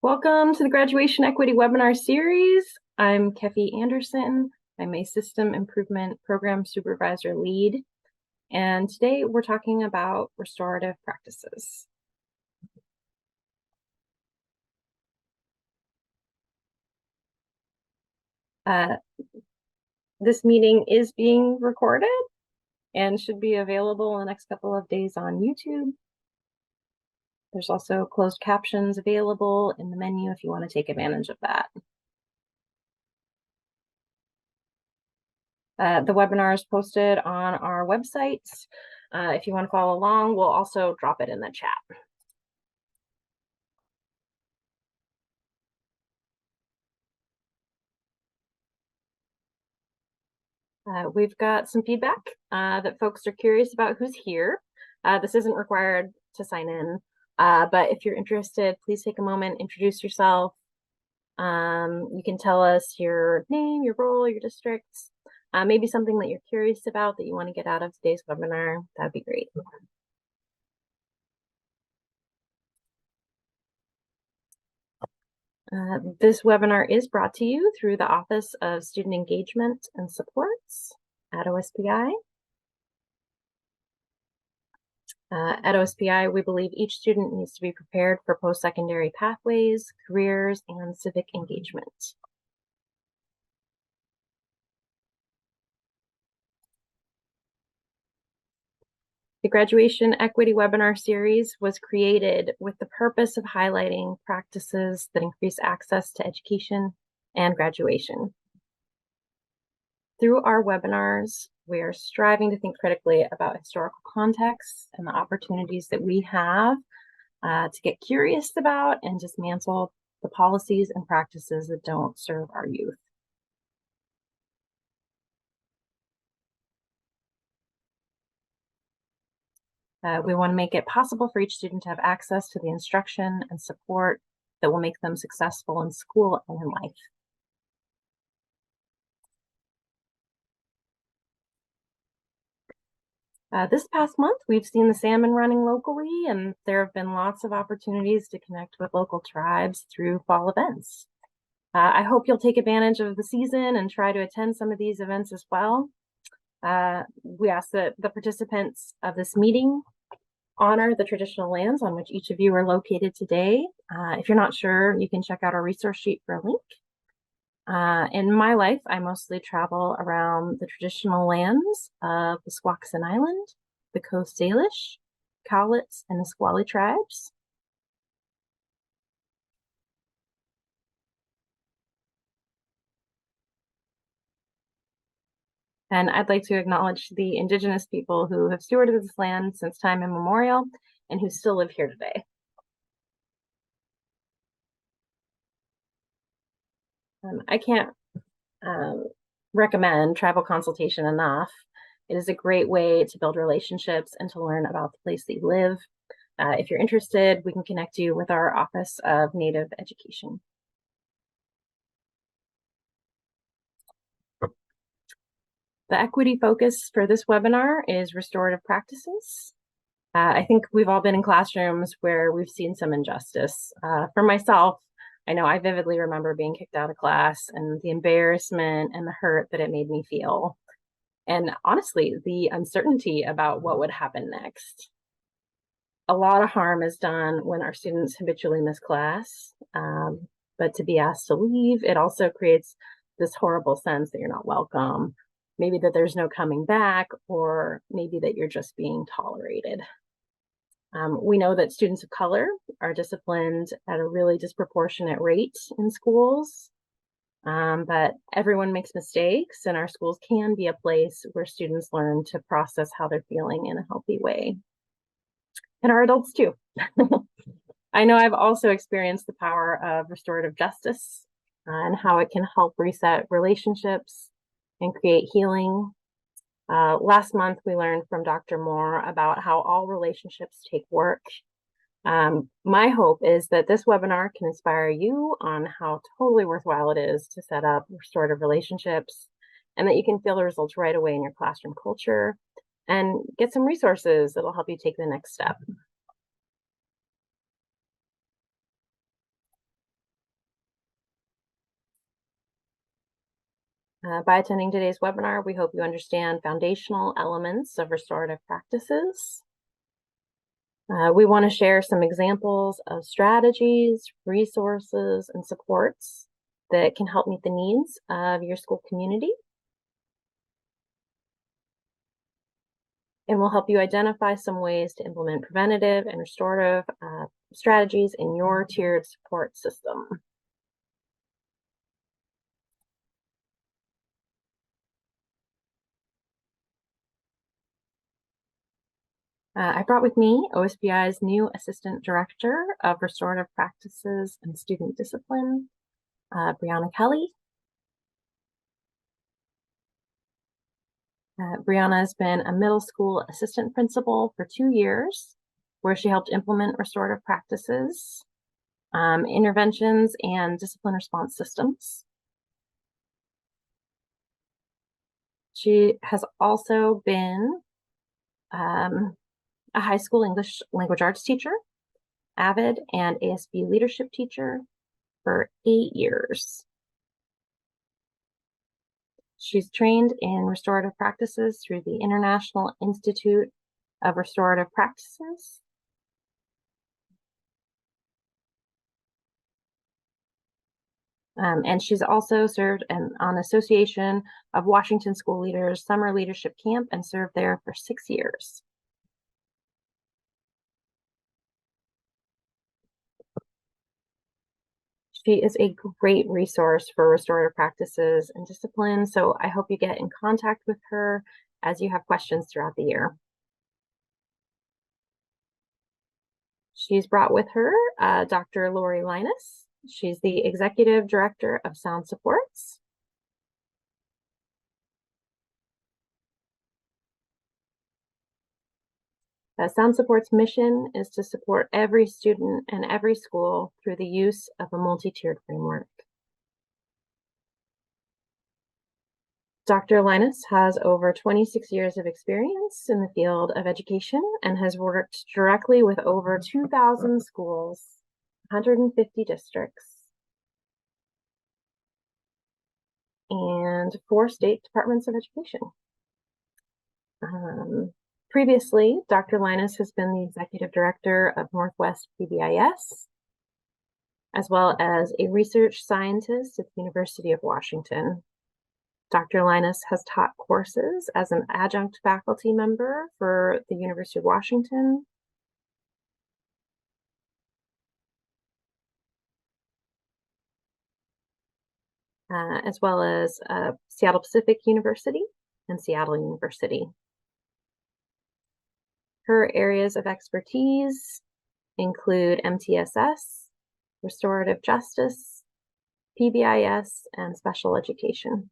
Welcome to the Graduation Equity Webinar Series. I'm Keffi Anderson. I'm a System Improvement Program Supervisor Lead. And today we're talking about restorative practices. This meeting is being recorded and should be available in the next couple of days on YouTube. There's also closed captions available in the menu if you want to take advantage of that. The webinar is posted on our website. If you want to follow along, we'll also drop it in the chat. We've got some feedback that folks are curious about who's here. This isn't required to sign in, but if you're interested, please take a moment, introduce yourself. You can tell us your name, your role, your district, maybe something that you're curious about that you want to get out of today's webinar. That'd be great. This webinar is brought to you through the Office of Student Engagement and Supports at OSPI. At OSPI, we believe each student needs to be prepared for post-secondary pathways, careers, and civic engagement. The Graduation Equity Webinar Series was created with the purpose of highlighting practices that increase access to education and graduation. Through our webinars, we are striving to think critically about historical contexts and the opportunities that we have to get curious about and dismantle the policies and practices that don't serve our youth. We want to make it possible for each student to have access to the instruction and support that will make them successful in school and in life. This past month, we've seen the salmon running locally, and there have been lots of opportunities to connect with local tribes through fall events. I hope you'll take advantage of the season and try to attend some of these events as well. We ask that the participants of this meeting honor the traditional lands on which each of you are located today. If you're not sure, you can check out our resource sheet for a link. In my life, I mostly travel around the traditional lands of the Squaxin Island, the Coast Salish, Cowlitz, and the Nisqually tribes. And I'd like to acknowledge the Indigenous people who have stewarded this land since time immemorial and who still live here today. I can't recommend tribal consultation enough. It is a great way to build relationships and to learn about the place that you live. If you're interested, we can connect you with our Office of Native Education. The equity focus for this webinar is restorative practices. I think we've all been in classrooms where we've seen some injustice. For myself, I know I vividly remember being kicked out of class and the embarrassment and the hurt that it made me feel. And honestly, the uncertainty about what would happen next. A lot of harm is done when our students habitually miss class, but to be asked to leave, it also creates this horrible sense that you're not welcome, maybe that there's no coming back, or maybe that you're just being tolerated. We know that students of color are disciplined at a really disproportionate rate in schools, but everyone makes mistakes, and our schools can be a place where students learn to process how they're feeling in a healthy way. And our adults too. I know I've also experienced the power of restorative justice and how it can help reset relationships and create healing. Last month, we learned from Dr. Moore about how all relationships take work. My hope is that this webinar can inspire you on how totally worthwhile it is to set up restorative relationships, and that you can feel the results right away in your classroom culture and get some resources that'll help you take the next step. By attending today's webinar, we hope you understand foundational elements of restorative practices. We want to share some examples of strategies, resources, and supports that can help meet the needs of your school community. And we'll help you identify some ways to implement preventative and restorative strategies in your tiered support system. I brought with me OSPI's new Assistant Director of Restorative Practices and Student Discipline, Briana Kelly. Briana has been a middle school assistant principal for 2 years, where she helped implement restorative practices, interventions, and discipline response systems. She has also been a high school English language arts teacher, AVID, and ASB leadership teacher for 8 years. She's trained in restorative practices through the International Institute of Restorative Practices. And she's also served on Association of Washington School Leaders Summer Leadership Camp and served there for 6 years. She is a great resource for restorative practices and discipline, so I hope you get in contact with her as you have questions throughout the year. She's brought with her Dr. Lori Lynass. She's the Executive Director of Sound Supports. Sound Support's mission is to support every student and every school through the use of a multi-tiered framework. Dr. Lynass has over 26 years of experience in the field of education and has worked directly with over 2,000 schools, 150 districts, and 4 state departments of education. Previously, Dr. Lynass has been the Executive Director of Northwest PBIS, as well as a research scientist at the University of Washington. Dr. Lynass has taught courses as an adjunct faculty member for the University of Washington, as well as Seattle Pacific University and Seattle University. Her areas of expertise include MTSS, restorative justice, PBIS, and special education.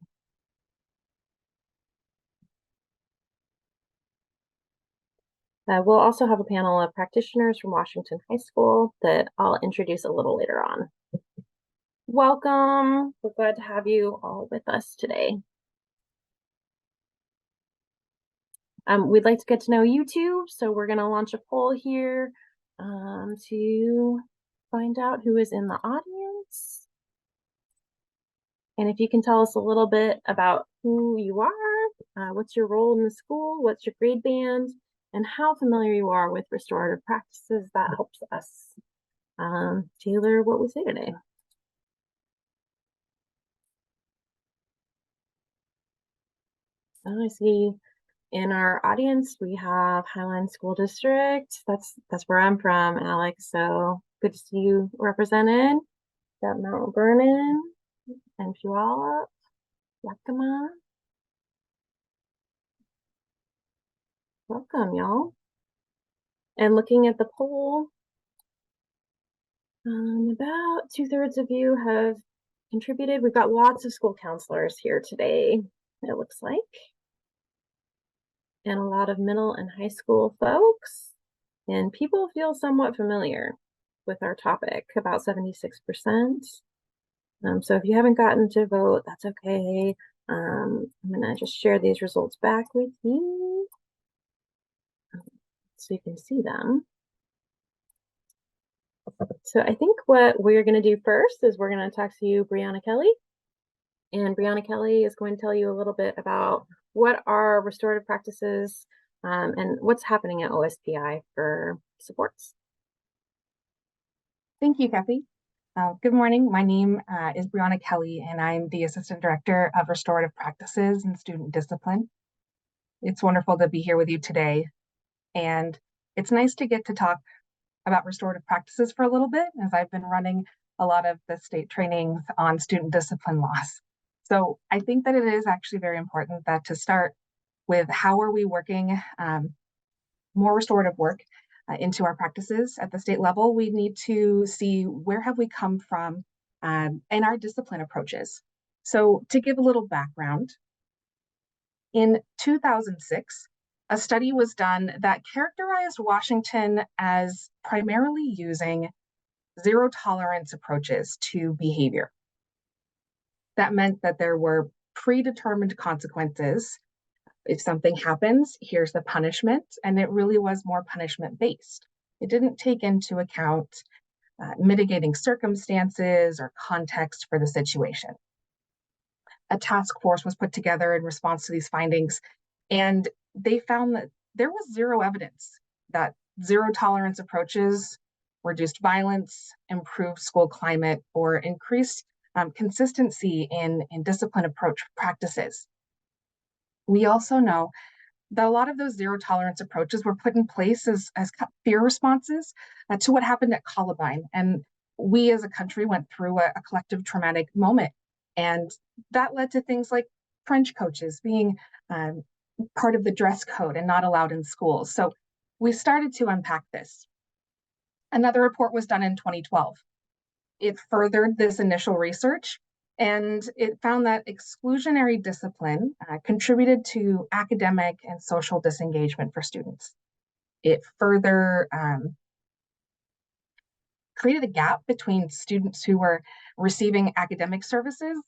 We'll also have a panel of practitioners from Washington High School that I'll introduce a little later on. Welcome. We're glad to have you all with us today. We'd like to get to know you too, so we're going to launch a poll here to find out who is in the audience. And if you can tell us a little bit about who you are, what's your role in the school, what's your grade band, and how familiar you are with restorative practices, that helps us tailor what we say today. I see in our audience, we have Highline School District. That's where I'm from, Alex. So good to see you represented. Got Mount Vernon and Puyallup, Yakima. Welcome, y'all. And looking at the poll, about 2/3 of you have contributed. We've got lots of school counselors here today, it looks like. And a lot of middle and high school folks. And people feel somewhat familiar with our topic, about 76%. So if you haven't gotten to vote, that's okay. I'm gonna just share these results back with you so you can see them. So I think what we're gonna do first is we're gonna talk to you, Briana Kelly. And Briana Kelly is going to tell you a little bit about what are restorative practices and what's happening at OSPI for supports. Thank you, Kathy. Good morning. My name is Briana Kelly, and I'm the Assistant Director of Restorative Practices and Student Discipline. It's wonderful to be here with you today, and it's nice to get to talk about restorative practices for a little bit, as I've been running a lot of the state trainings on student discipline loss. So I think that it is actually very important that to start with how are we working more restorative work into our practices at the state level, we need to see where have we come from in our discipline approaches. So to give a little background, in 2006, a study was done that characterized Washington as primarily using zero tolerance approaches to behavior. That meant that there were predetermined consequences. If something happens, here's the punishment, and it really was more punishment based. It didn't take into account mitigating circumstances or context for the situation. A task force was put together in response to these findings, and they found that there was zero evidence that zero tolerance approaches reduced violence, improved school climate, or increased consistency in discipline approach practices. We also know that a lot of those zero tolerance approaches were put in place as fear responses to what happened at Columbine. And we as a country went through a collective traumatic moment. And that led to things like French coaches being part of the dress code and not allowed in schools. So we started to unpack this. Another report was done in 2012. It furthered this initial research, and it found that exclusionary discipline contributed to academic and social disengagement for students. It further created a gap between students who were receiving academic services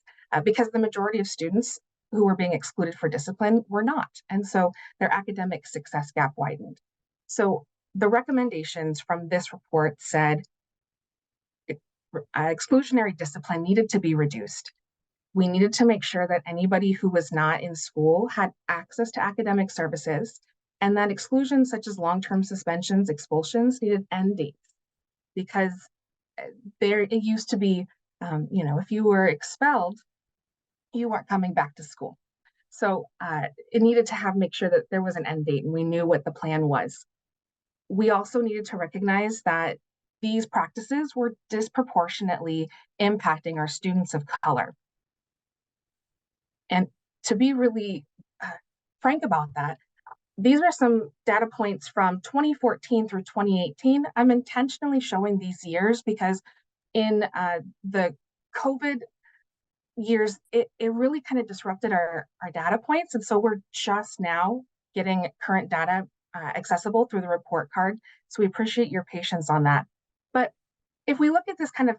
because the majority of students who were being excluded for discipline were not. And so their academic success gap widened. So the recommendations from this report said exclusionary discipline needed to be reduced. We needed to make sure that anybody who was not in school had access to academic services, and that exclusions such as long-term suspensions, expulsions needed end dates, because it used to be, if you were expelled, you weren't coming back to school. So it needed to make sure that there was an end date and we knew what the plan was. We also needed to recognize that these practices were disproportionately impacting our students of color. And to be really frank about that, these are some data points from 2014 through 2018. I'm intentionally showing these years because in the COVID years, it really kind of disrupted our data points. And so we're just now getting current data accessible through the report card. So we appreciate your patience on that. But if we look at this kind of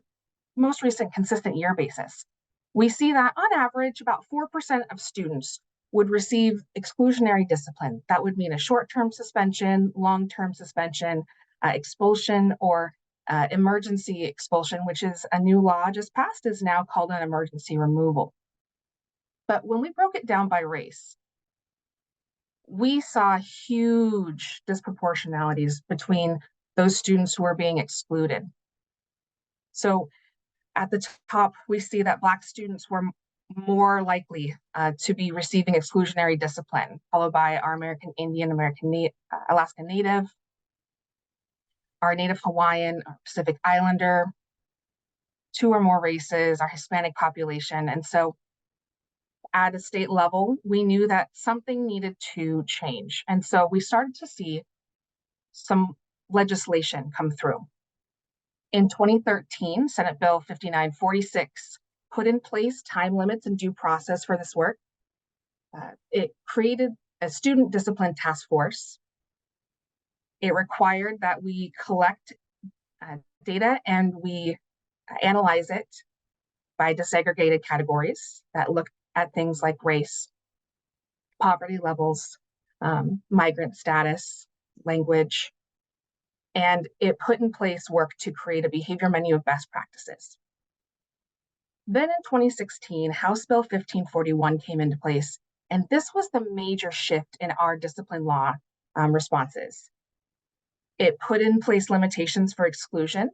most recent consistent year basis, we see that on average, about 4% of students would receive exclusionary discipline. That would mean a short-term suspension, long-term suspension, expulsion, or emergency expulsion, which is a new law just passed, is now called an emergency removal. But when we broke it down by race, we saw huge disproportionalities between those students who are being excluded. So at the top, we see that Black students were more likely to be receiving exclusionary discipline, followed by our American Indian, Alaska Native, our Native Hawaiian, our Pacific Islander, 2 or more races, our Hispanic population. And so at a state level, we knew that something needed to change. And so we started to see some legislation come through. In 2013, Senate Bill 5946 put in place time limits and due process for this work. It created a student discipline task force. It required that we collect data and we analyze it by disaggregated categories that look at things like race, poverty levels, migrant status, language, and it put in place work to create a behavior menu of best practices. Then in 2016, House Bill 1541 came into place, and this was the major shift in our discipline law responses. It put in place limitations for exclusion.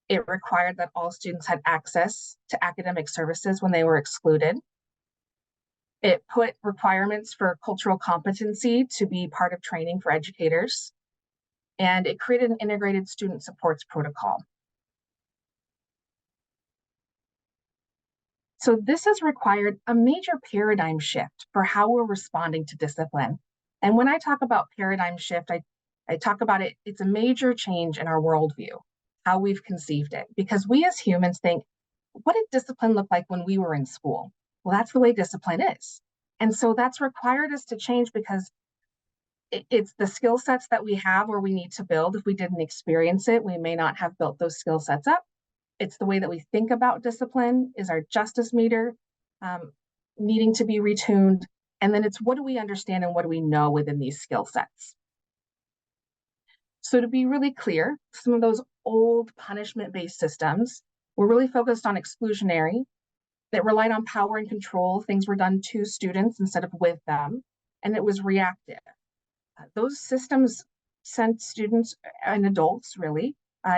It required that all students had access to academic services when they were excluded. It put requirements for cultural competency to be part of training for educators. And it created an integrated student supports protocol. So this has required a major paradigm shift for how we're responding to discipline. And when I talk about paradigm shift, I talk about it, it's a major change in our worldview, how we've conceived it. Because we as humans think, what did discipline look like when we were in school? Well, that's the way discipline is. And so that's required us to change because it's the skill sets that we have or we need to build. If we didn't experience it, we may not have built those skill sets up. It's the way that we think about discipline is our justice meter needing to be retuned. And then it's what do we understand and what do we know within these skill sets? So to be really clear, some of those old punishment-based systems were really focused on exclusionary, that relied on power and control. Things were done to students instead of with them, and it was reactive. Those systems sent students and adults really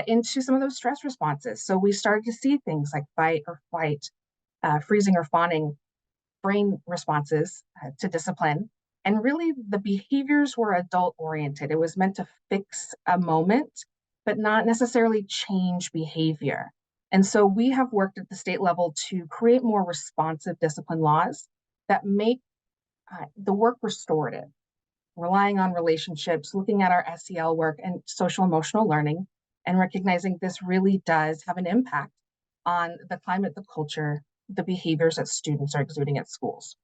into some of those stress responses. So we started to see things like fight or flight, freezing or fawning, brain responses to discipline. And really the behaviors were adult oriented. It was meant to fix a moment, but not necessarily change behavior. And so we have worked at the state level to create more responsive discipline laws that make the work restorative, relying on relationships, looking at our SEL work and social emotional learning, and recognizing this really does have an impact on the climate, the culture, the behaviors that students are exuding at schools.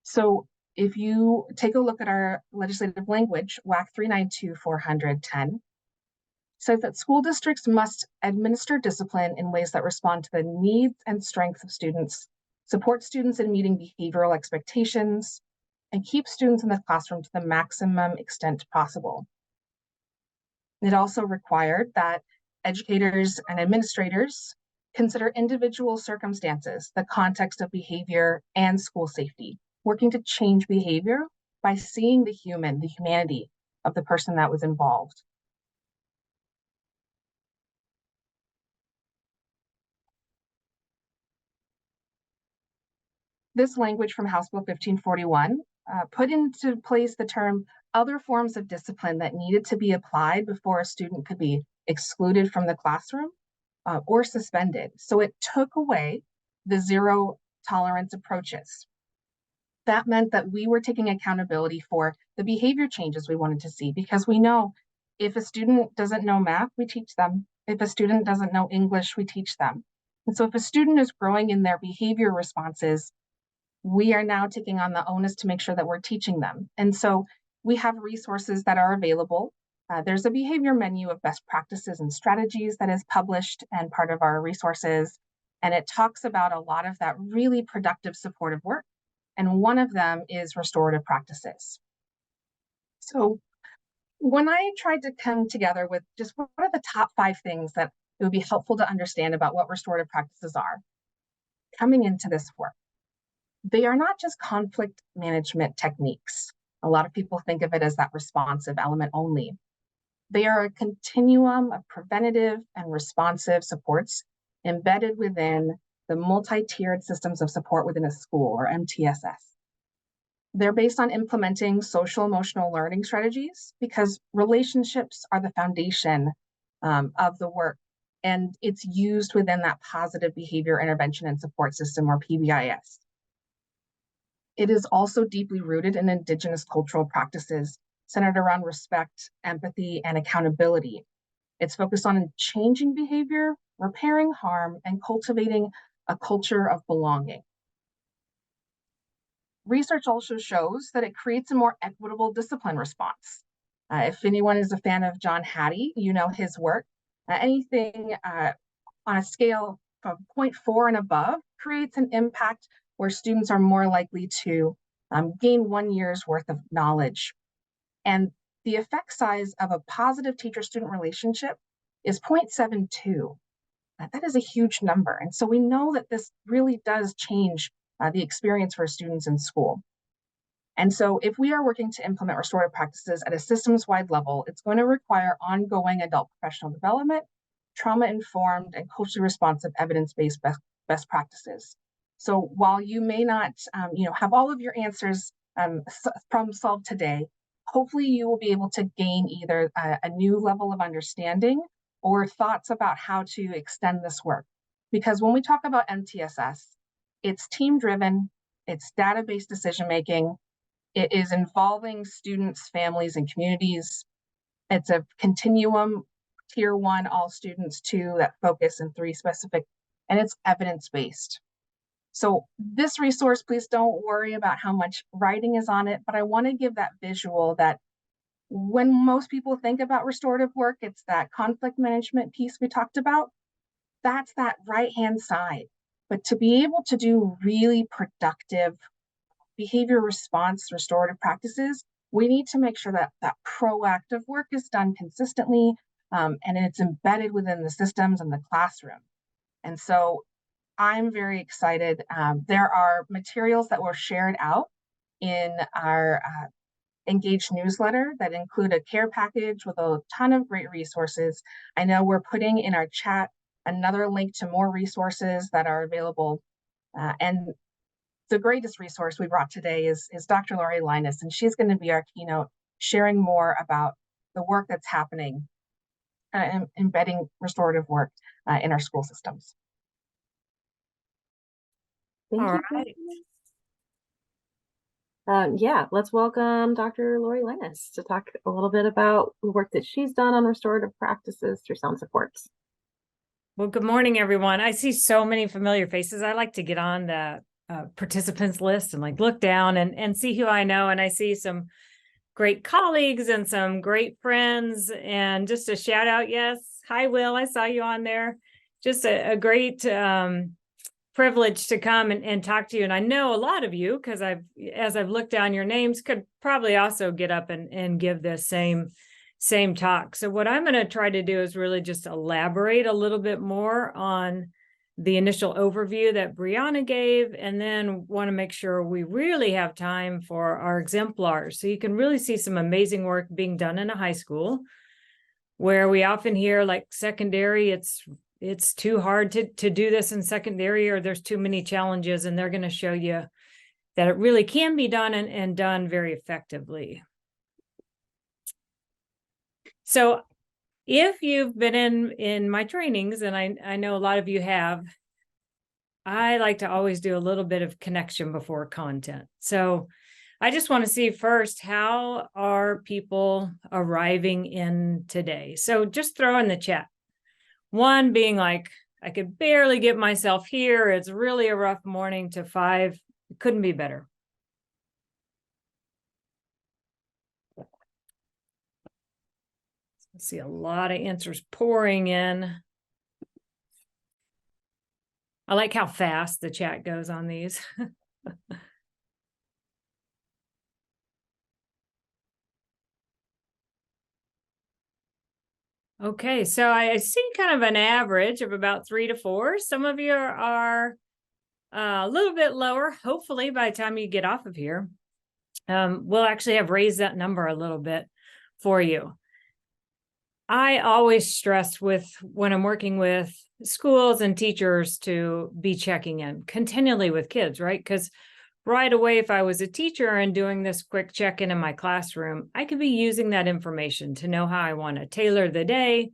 So if you take a look at our legislative language, WAC 392-410 says that school districts must administer discipline in ways that respond to the needs and strengths of students, support students in meeting behavioral expectations, and keep students in the classroom to the maximum extent possible. It also required that educators and administrators consider individual circumstances, the context of behavior, and school safety, working to change behavior by seeing the humanity of the person that was involved. This language from House Bill 1541 put into place the term other forms of discipline that needed to be applied before a student could be excluded from the classroom or suspended. So it took away the zero tolerance approaches. That meant that we were taking accountability for the behavior changes we wanted to see, because we know if a student doesn't know math, we teach them. If a student doesn't know English, we teach them. And so if a student is growing in their behavior responses, we are now taking on the onus to make sure that we're teaching them. And so we have resources that are available. There's a behavior menu of best practices and strategies that is published and part of our resources. And it talks about a lot of that really productive supportive work. And one of them is restorative practices. So when I tried to come together with just what are the top 5 things that it would be helpful to understand about what restorative practices are, coming into this work, they are not just conflict management techniques. A lot of people think of it as that responsive element only. They are a continuum of preventative and responsive supports embedded within the multi-tiered systems of support within a school, or MTSS. They're based on implementing social emotional learning strategies because relationships are the foundation of the work, and it's used within that positive behavior intervention and support system, or PBIS. It is also deeply rooted in Indigenous cultural practices centered around respect, empathy, and accountability. It's focused on changing behavior, repairing harm, and cultivating a culture of belonging. Research also shows that it creates a more equitable discipline response. If anyone is a fan of John Hattie, you know his work. Anything on a scale from 0.4 and above creates an impact where students are more likely to gain 1 year's worth of knowledge. And the effect size of a positive teacher-student relationship is 0.72. that is a huge number. And so we know that this really does change the experience for students in school. And so if we are working to implement restorative practices at a systems-wide level, it's going to require ongoing adult professional development, trauma-informed and culturally responsive evidence-based best practices. So while you may not have all of your answers problem solved today, hopefully you will be able to gain either a new level of understanding or thoughts about how to extend this work. Because when we talk about MTSS, it's team-driven, it's data-based decision-making, it is involving students, families, and communities. It's a continuum, tier 1, all students, 2, that focus, and 3, specific, and it's evidence-based. So this resource, please don't worry about how much writing is on it, but I want to give that visual that when most people think about restorative work, it's that conflict management piece we talked about. That's that right-hand side. But to be able to do really productive behavior response restorative practices, we need to make sure that that proactive work is done consistently and it's embedded within the systems and the classroom. And so I'm very excited. There are materials that were shared out in our Engage newsletter that include a care package with a ton of great resources. I know we're putting in our chat another link to more resources that are available. And the greatest resource we brought today is Dr. Lori Lynass, and she's going to be our keynote, sharing more about the work that's happening embedding restorative work in our school systems. Thank you. Yeah, let's welcome Dr. Lori Lynass to talk a little bit about the work that she's done on restorative practices through sound supports. Well, good morning, everyone. I see so many familiar faces. I like to get on the participants list and like look down and see who I know. And I see some great colleagues and some great friends. And just a shout out, yes. Hi, Will. I saw you on there. Just a great privilege to come and talk to you. And I know a lot of you, because as I've looked down your names, could probably also get up and give this same talk. So what I'm going to try to do is really just elaborate a little bit more on the initial overview that Briana gave, and then want to make sure we really have time for our exemplars. So you can really see some amazing work being done in a high school, where we often hear like secondary, it's too hard to do this in secondary, or there's too many challenges, and they're going to show you that it really can be done and done very effectively. So if you've been in my trainings, and I know a lot of you have, I like to always do a little bit of connection before content. So I just want to see first, how are people arriving in today? So just throw in the chat. 1 being like, I could barely get myself here. It's really a rough morning, to 5, it couldn't be better. I see a lot of answers pouring in. I like how fast the chat goes on these. Okay, so I see kind of an average of about 3 to 4. Some of you are a little bit lower. Hopefully by the time you get off of here, we'll actually have raised that number a little bit for you. I always stress when I'm working with schools and teachers to be checking in continually with kids, right? Because right away, if I was a teacher and doing this quick check-in in my classroom, I could be using that information to know how I want to tailor the day,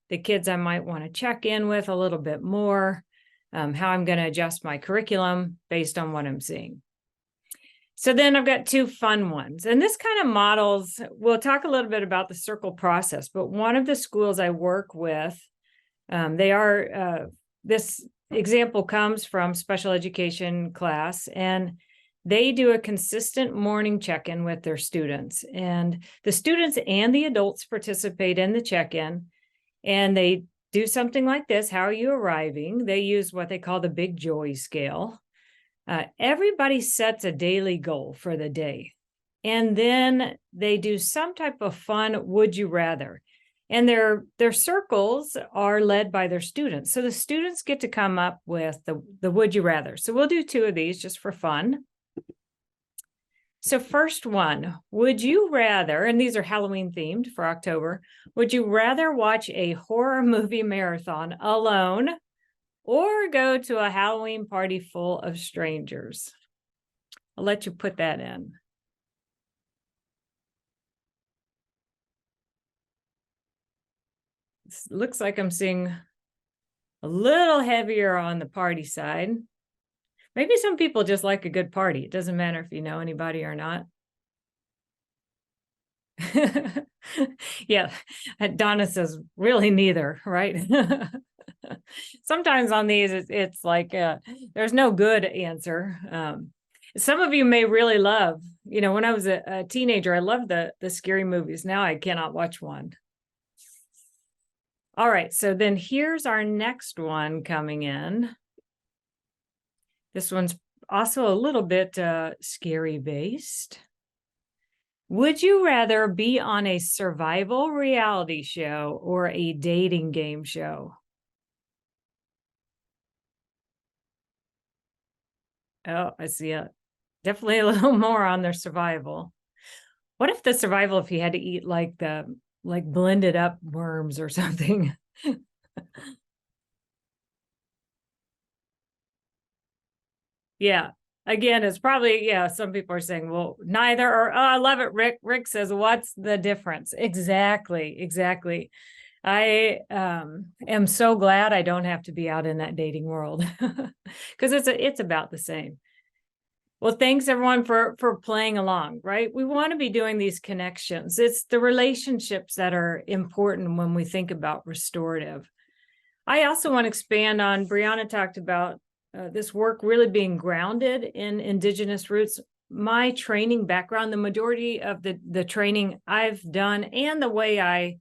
the kids I might want to check in with a little bit more, how I'm going to adjust my curriculum based on what I'm seeing. So then I've got 2 fun ones. And this kind of models, we'll talk a little bit about the circle process, but one of the schools I work with, this example comes from special education class, and they do a consistent morning check-in with their students. And the students and the adults participate in the check-in, and they do something like this. How are you arriving? They use what they call the Big Joy scale. Everybody sets a daily goal for the day, and then they do some type of fun would you rather. And their circles are led by their students. So the students get to come up with the would you rather. So we'll do 2 of these just for fun. So first one, would you rather, and these are Halloween themed for October, would you rather watch a horror movie marathon alone or go to a Halloween party full of strangers? I'll let you put that in. It looks like I'm seeing a little heavier on the party side. Maybe some people just like a good party. It doesn't matter if you know anybody or not. Yeah, Donna says really neither, right? Sometimes on these it's like there's no good answer. Some of you may really love, when I was a teenager, I loved the scary movies. Now I cannot watch one. All right, so then here's our next one coming in. This one's also a little bit scary based. Would you rather be on a survival reality show or a dating game show? Oh, I see it. Definitely a little more on their survival. What if the survival, if you had to eat like blended up worms or something? Yeah. Again, it's probably, some people are saying, well, neither, or, oh, I love it, Rick. Rick says, what's the difference? Exactly. I am so glad I don't have to be out in that dating world because it's about the same. Well, thanks everyone for playing along, right? We want to be doing these connections. It's the relationships that are important when we think about restorative. I also want to expand on, Briana talked about this work really being grounded in Indigenous roots. My training background, the majority of the training I've done and the way I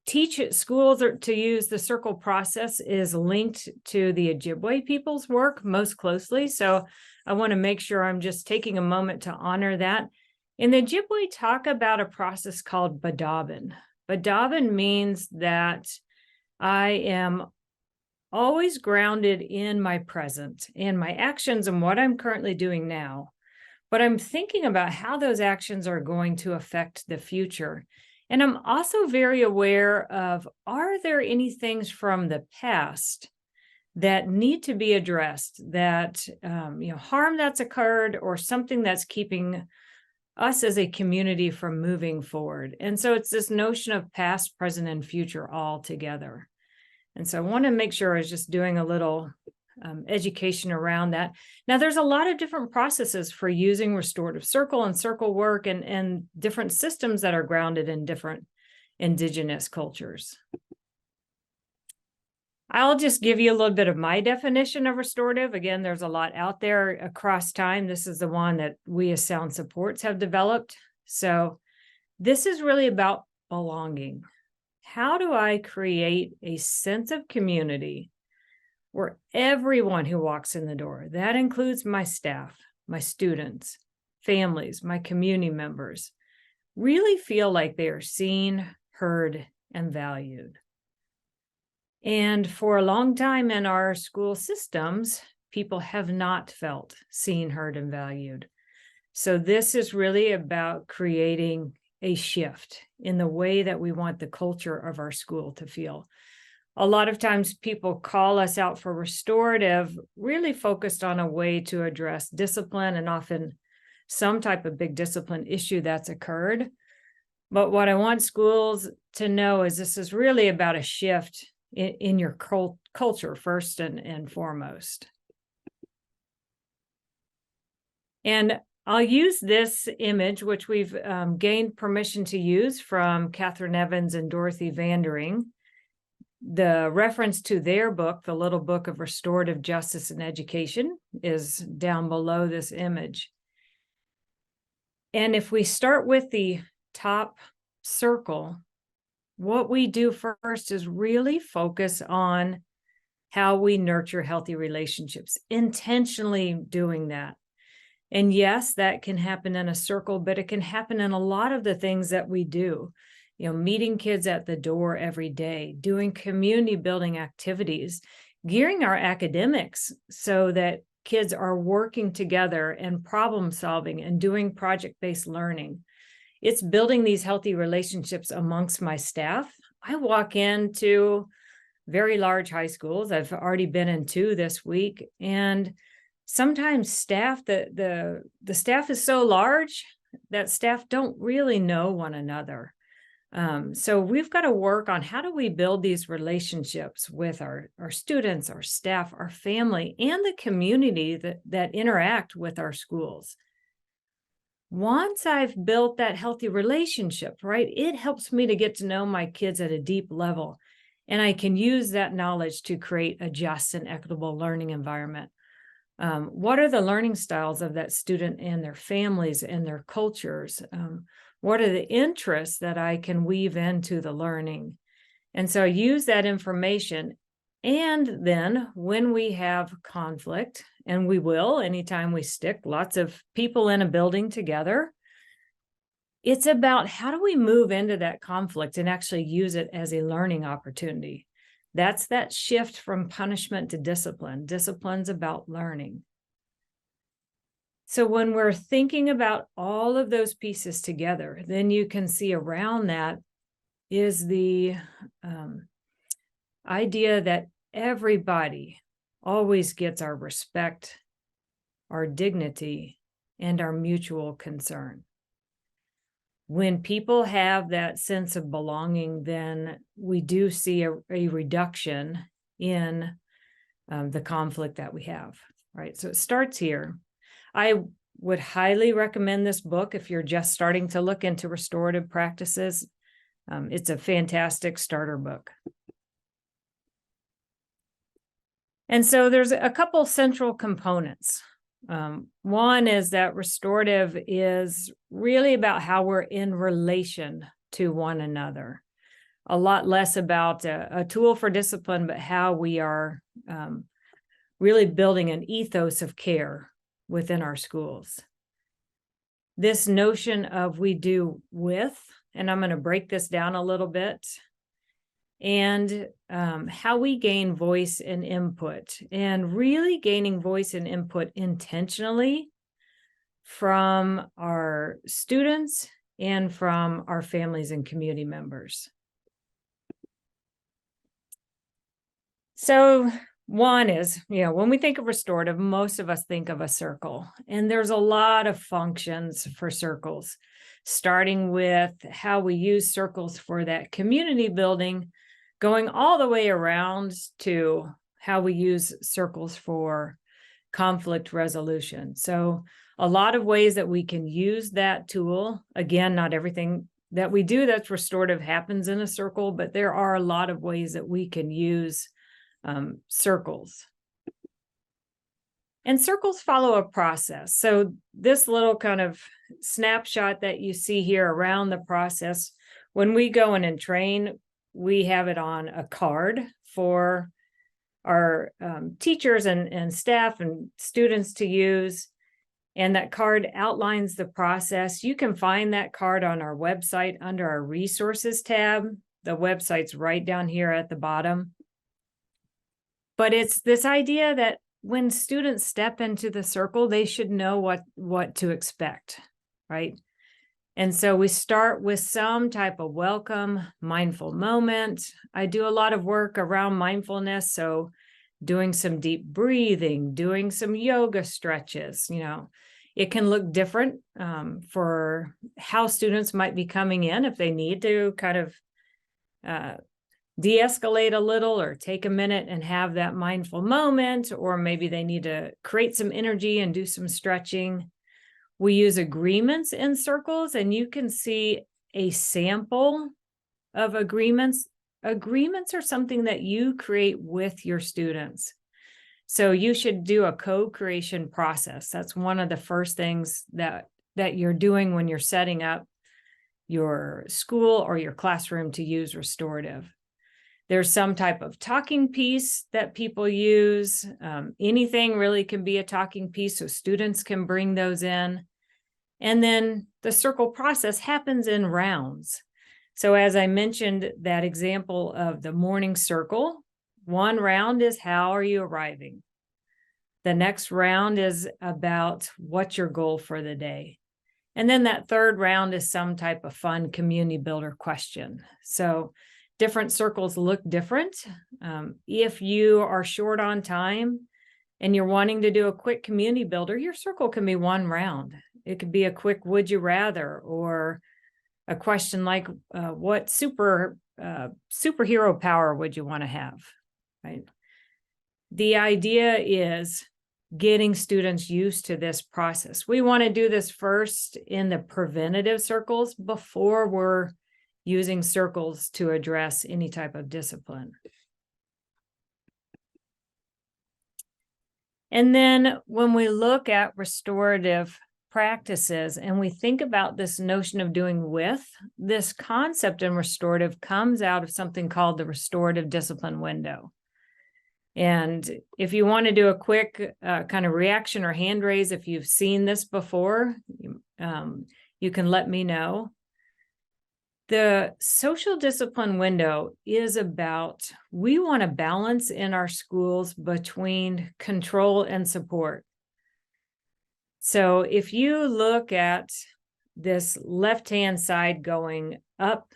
teach at schools to use the circle process is linked to the Ojibwe people's work most closely. So I want to make sure I'm just taking a moment to honor that. And the Ojibwe talk about a process called badabin. Badabin means that I am always grounded in my present and my actions and what I'm currently doing now. But I'm thinking about how those actions are going to affect the future. And I'm also very aware of, are there any things from the past that need to be addressed, that harm that's occurred or something that's keeping us as a community from moving forward? And so it's this notion of past, present, and future all together. And so I want to make sure I was just doing a little education around that. Now, there's a lot of different processes for using restorative circle and circle work and different systems that are grounded in different Indigenous cultures. I'll just give you a little bit of my definition of restorative. Again, there's a lot out there across time. This is the one that we as Sound Supports have developed. So this is really about belonging. How do I create a sense of community where everyone who walks in the door, that includes my staff, my students, families, my community members, really feel like they are seen, heard, and valued? And for a long time in our school systems, people have not felt seen, heard, and valued. So this is really about creating a shift in the way that we want the culture of our school to feel. A lot of times people call us out for restorative, really focused on a way to address discipline and often some type of big discipline issue that's occurred. But what I want schools to know is this is really about a shift in your culture first and foremost. And I'll use this image, which we've gained permission to use from Catherine Evans and Dorothy Vandering. The reference to their book, The Little Book of Restorative Justice and Education, is down below this image. And if we start with the top circle, what we do first is really focus on how we nurture healthy relationships, intentionally doing that. And yes, that can happen in a circle, but it can happen in a lot of the things that we do. meeting kids at the door every day, doing community building activities, gearing our academics so that kids are working together and problem solving and doing project-based learning. It's building these healthy relationships amongst my staff. I walk into very large high schools. I've already been in 2 this week. And sometimes staff, the staff is so large that staff don't really know one another. So we've got to work on how do we build these relationships with our students, our staff, our family, and the community that interact with our schools. Once I've built that healthy relationship, right, it helps me to get to know my kids at a deep level. And I can use that knowledge to create a just and equitable learning environment. What are the learning styles of that student and their families and their cultures? What are the interests that I can weave into the learning? And so I use that information. And then when we have conflict, and we will anytime we stick lots of people in a building together, it's about how do we move into that conflict and actually use it as a learning opportunity. That's that shift from punishment to discipline. Discipline's about learning. So when we're thinking about all of those pieces together, then you can see around that is the idea that everybody always gets our respect, our dignity, and our mutual concern. When people have that sense of belonging, then we do see a reduction in the conflict that we have, right? So it starts here. I would highly recommend this book if you're just starting to look into restorative practices. It's a fantastic starter book. And so there's a couple central components. One is that restorative is really about how we're in relation to one another. A lot less about a tool for discipline, but how we are really building an ethos of care within our schools. This notion of we do with, and I'm going to break this down a little bit, and how we gain voice and input, and really gaining voice and input intentionally from our students and from our families and community members. So one is, when we think of restorative, most of us think of a circle, and there's a lot of functions for circles, starting with how we use circles for that community building, going all the way around to how we use circles for conflict resolution. So a lot of ways that we can use that tool. Again, not everything that we do that's restorative happens in a circle, but there are a lot of ways that we can use circles. And circles follow a process. So this little kind of snapshot that you see here around the process, when we go in and train, we have it on a card for our teachers and staff and students to use. And that card outlines the process. You can find that card on our website under our resources tab. The website's right down here at the bottom. But it's this idea that when students step into the circle, they should know what to expect, right? And so we start with some type of welcome, mindful moment. I do a lot of work around mindfulness, so doing some deep breathing, doing some yoga stretches, it can look different for how students might be coming in if they need to kind of de-escalate a little or take a minute and have that mindful moment, or maybe they need to create some energy and do some stretching. We use agreements in circles, and you can see a sample of agreements. Agreements are something that you create with your students. So you should do a co-creation process. That's one of the first things that you're doing when you're setting up your school or your classroom to use restorative. There's some type of talking piece that people use. Anything really can be a talking piece, so students can bring those in. And then the circle process happens in rounds. So as I mentioned, that example of the morning circle, one round is how are you arriving? The next round is about what's your goal for the day. And then that third round is some type of fun community builder question. So different circles look different. If you are short on time and you're wanting to do a quick community builder, your circle can be one round. It could be a quick would you rather, or a question like what superhero power would you want to have, right? The idea is getting students used to this process. We want to do this first in the preventative circles before we're using circles to address any type of discipline. And then when we look at restorative practices and we think about this notion of doing with, this concept in restorative comes out of something called the restorative discipline window. And if you want to do a quick kind of reaction or hand raise, if you've seen this before, you can let me know. The social discipline window is about, we want to balance in our schools between control and support. So if you look at this left-hand side going up,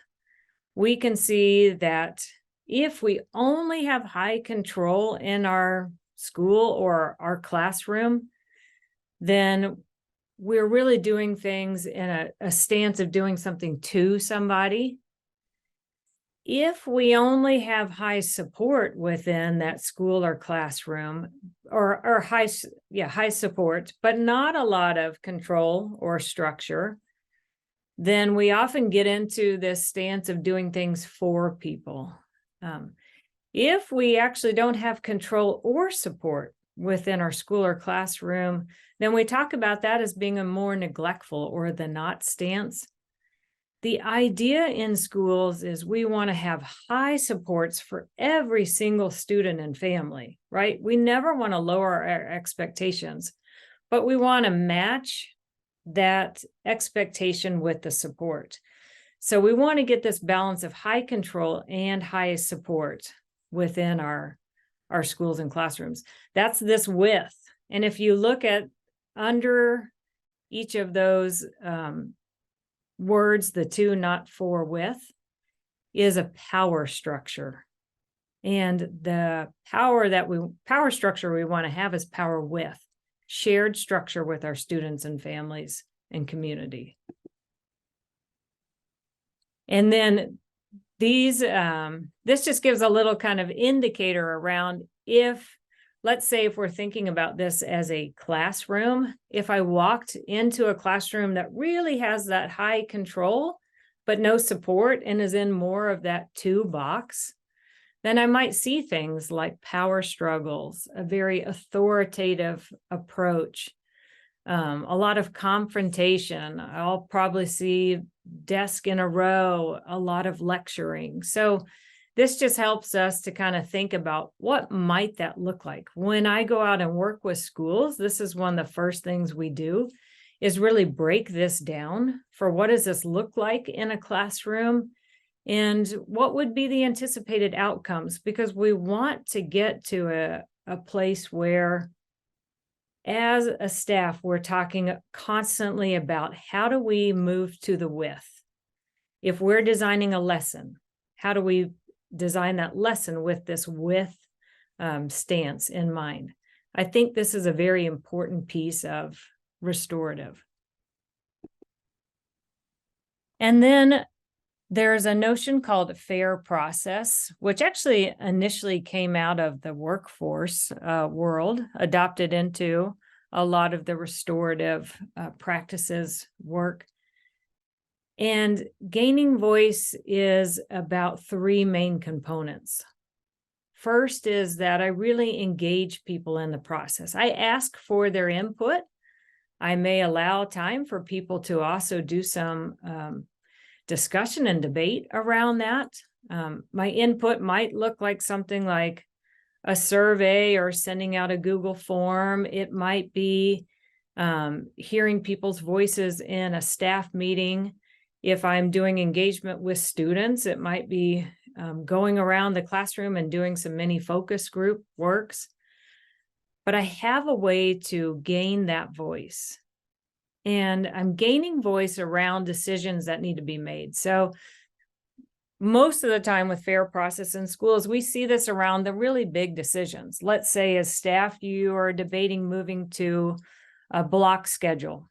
we can see that if we only have high control in our school or our classroom, then we're really doing things in a stance of doing something to somebody. If we only have high support within that school or classroom, or high support, but not a lot of control or structure, then we often get into this stance of doing things for people. If we actually don't have control or support within our school or classroom, then we talk about that as being a more neglectful or the not stance. The idea in schools is we want to have high supports for every single student and family, right? We never want to lower our expectations, but we want to match that expectation with the support. So we want to get this balance of high control and high support within our schools and classrooms. That's this with. And if you look at under each of those words, the to, not, for, with, is a power structure. And the power structure we want to have is power with, shared structure with our students and families and community. And then these, this just gives a little kind of indicator around if, let's say if we're thinking about this as a classroom, if I walked into a classroom that really has that high control, but no support and is in more of that to box, then I might see things like power struggles, a very authoritative approach, a lot of confrontation. I'll probably see desk in a row, a lot of lecturing. So this just helps us to kind of think about what might that look like. When I go out and work with schools, this is one of the first things we do is really break this down for what does this look like in a classroom and what would be the anticipated outcomes, because we want to get to a place where as a staff, we're talking constantly about how do we move to the with. If we're designing a lesson, how do we design that lesson with this with stance in mind? I think this is a very important piece of restorative. And then there's a notion called fair process, which actually initially came out of the workforce world, adopted into a lot of the restorative practices work. And gaining voice is about three main components. First is that I really engage people in the process. I ask for their input. I may allow time for people to also do some discussion and debate around that. My input might look like something like a survey or sending out a Google form. It might be hearing people's voices in a staff meeting. If I'm doing engagement with students, it might be going around the classroom and doing some mini focus group works. But I have a way to gain that voice. And I'm gaining voice around decisions that need to be made. So most of the time with fair process in schools, we see this around the really big decisions. Let's say as staff, you are debating moving to a block schedule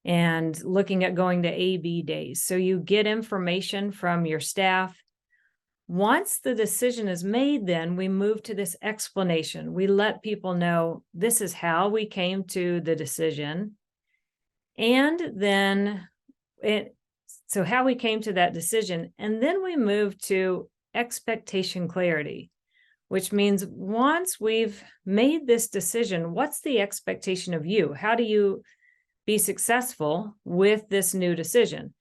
and looking at going to AB days. So you get information from your staff. Once the decision is made, then we move to this explanation. We let people know this is how we came to the decision. And then so how we came to that decision. And then we move to expectation clarity, which means once we've made this decision, what's the expectation of you? How do you be successful with this new decision?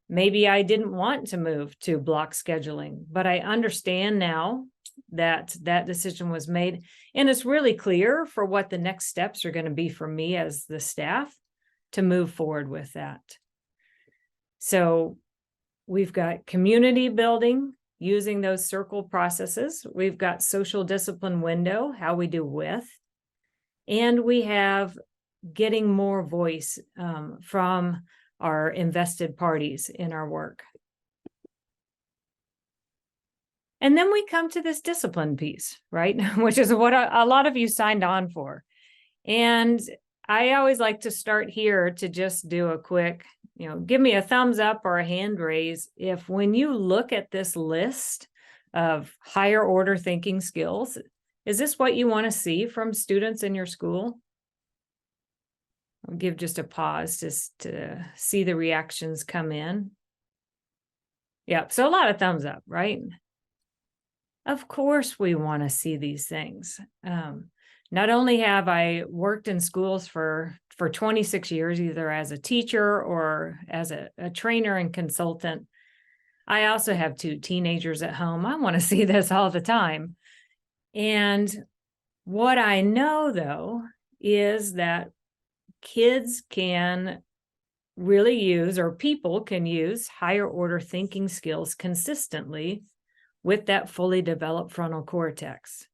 Maybe I didn't want to move to block scheduling, but I understand now that that decision was made. And it's really clear for what the next steps are going to be for me as the staff to move forward with that. So we've got community building using those circle processes. We've got social discipline window, how we do with, and we have getting more voice from our invested parties in our work. And then we come to this discipline piece, right? Which is what a lot of you signed on for. And I always like to start here to just do a quick, give me a thumbs up or a hand raise if when you look at this list of higher order thinking skills, is this what you want to see from students in your school? I'll give just a pause just to see the reactions come in. Yep, so a lot of thumbs up, right? Of course we want to see these things. Not only have I worked in schools for 26 years, either as a teacher or as a trainer and consultant, I also have 2 teenagers at home. I want to see this all the time. And what I know, though, is that kids can really use, or people can use, higher order thinking skills consistently with that fully developed frontal cortex.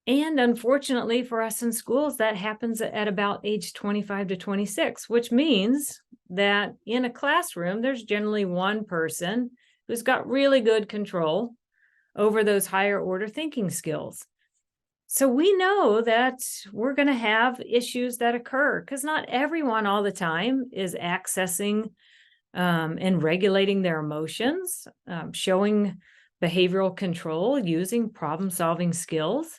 And unfortunately for us in schools, that happens at about age 25 to 26, which means that in a classroom, there's generally one person who's got really good control over those higher order thinking skills. So we know that we're going to have issues that occur because not everyone all the time is accessing and regulating their emotions, showing behavioral control, using problem-solving skills.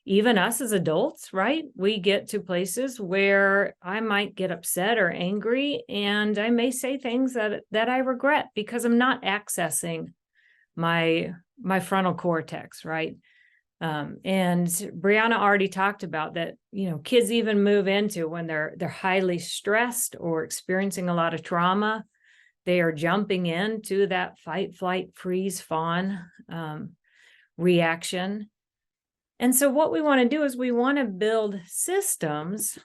Even us as adults, right? We get to places where I might get upset or angry, and I may say things that I regret because I'm not accessing my frontal cortex, right? And Briana already talked about that, kids even move into when they're highly stressed or experiencing a lot of trauma, they are jumping into that fight, flight, freeze, fawn reaction. And so what we want to do is we want to build systems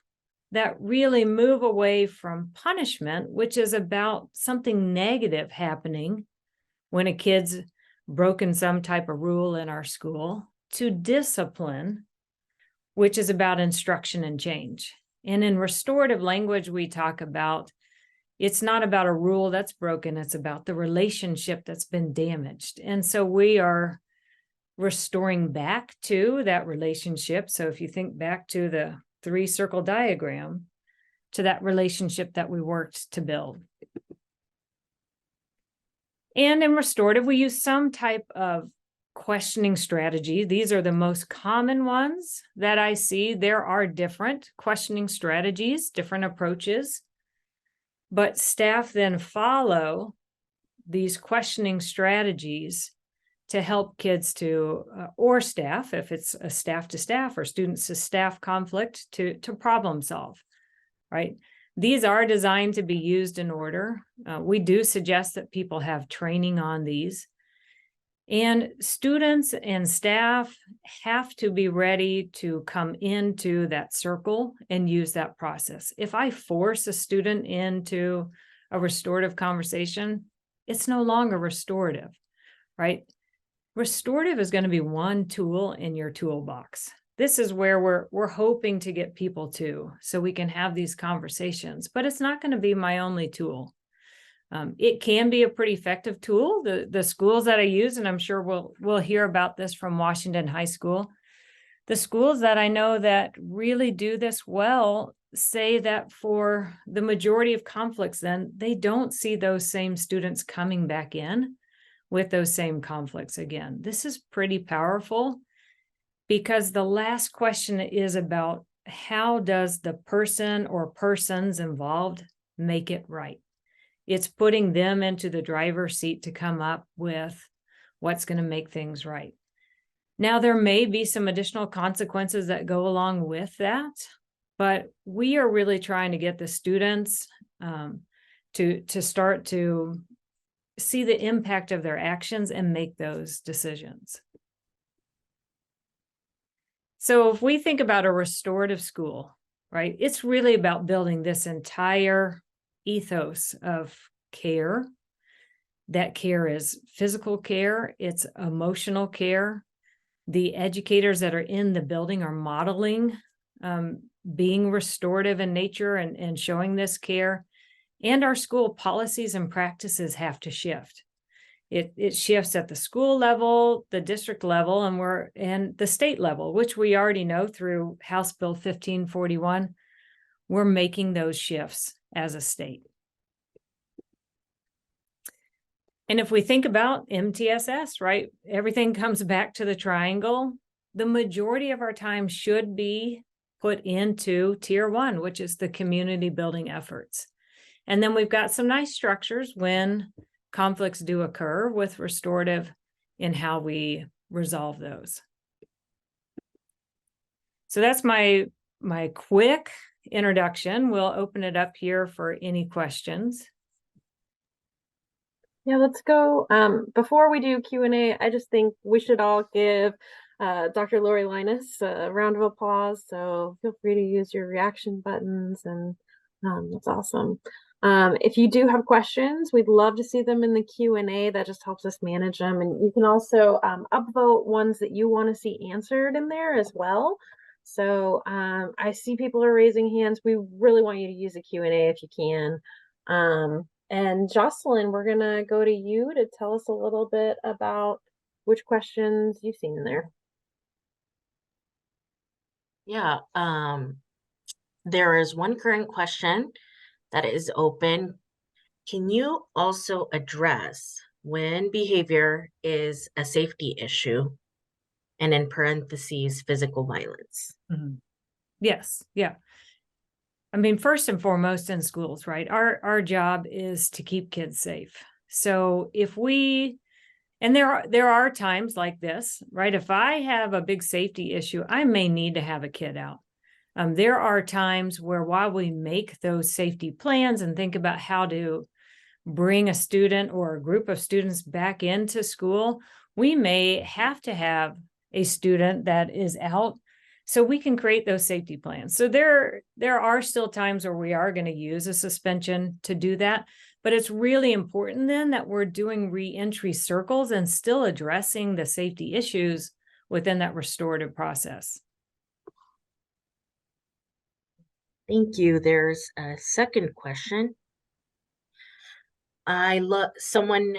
that really move away from punishment, which is about something negative happening when a kid's broken some type of rule in our school, to discipline, which is about instruction and change. And in restorative language, we talk about it's not about a rule that's broken, it's about the relationship that's been damaged. And so we are restoring back to that relationship. So if you think back to the 3-circle diagram, to that relationship that we worked to build. And in restorative, we use some type of questioning strategy. These are the most common ones that I see. There are different questioning strategies, different approaches, but staff then follow these questioning strategies to help kids to, or staff, if it's a staff to staff or students to staff conflict, to problem solve, right? These are designed to be used in order. We do suggest that people have training on these. And students and staff have to be ready to come into that circle and use that process. If I force a student into a restorative conversation, it's no longer restorative, right? Restorative is going to be one tool in your toolbox. This is where we're hoping to get people to, so we can have these conversations, but it's not going to be my only tool. It can be a pretty effective tool. The schools that I use, and I'm sure we'll hear about this from Washington High School, the schools that I know that really do this well say that for the majority of conflicts, then they don't see those same students coming back in with those same conflicts again. This is pretty powerful, because the last question is about how does the person or persons involved make it right? It's putting them into the driver's seat to come up with what's going to make things right. Now, there may be some additional consequences that go along with that, but we are really trying to get the students to start to see the impact of their actions and make those decisions. So if we think about a restorative school, right, it's really about building this entire ethos of care. That care is physical care, it's emotional care. The educators that are in the building are modeling being restorative in nature and showing this care. And our school policies and practices have to shift. It shifts at the school level, the district level, and the state level, which we already know through House Bill 1541. We're making those shifts as a state. And if we think about MTSS, right, everything comes back to the triangle. The majority of our time should be put into tier 1, which is the community building efforts. And then we've got some nice structures when conflicts do occur with restorative in how we resolve those. So that's my quick introduction. We'll open it up here for any questions. Yeah, let's go. Before we do Q&A, I just think we should all give Dr. Lori Lynass a round of applause. So feel free to use your reaction buttons, and that's awesome. If you do have questions, we'd love to see them in the Q&A. That just helps us manage them. And you can also upvote ones that you want to see answered in there as well. So I see people are raising hands. We really want you to use the Q&A if you can. And Jocelyn, we're going to go to you to tell us a little bit about which questions you've seen in there. Yeah, there is one current question that is open. Can you also address when behavior is a safety issue, and in parentheses, physical violence? Mm-hmm. Yes, yeah. I mean, first and foremost in schools, right? Our job is to keep kids safe. So if we, and there are times like this, right? If I have a big safety issue, I may need to have a kid out. There are times where while we make those safety plans and think about how to bring a student or a group of students back into school, we may have to have a student that is out so we can create those safety plans. So there are still times where we are going to use a suspension to do that, but it's really important then that we're doing re-entry circles and still addressing the safety issues within that restorative process. Thank you. There's a second question. Kayleen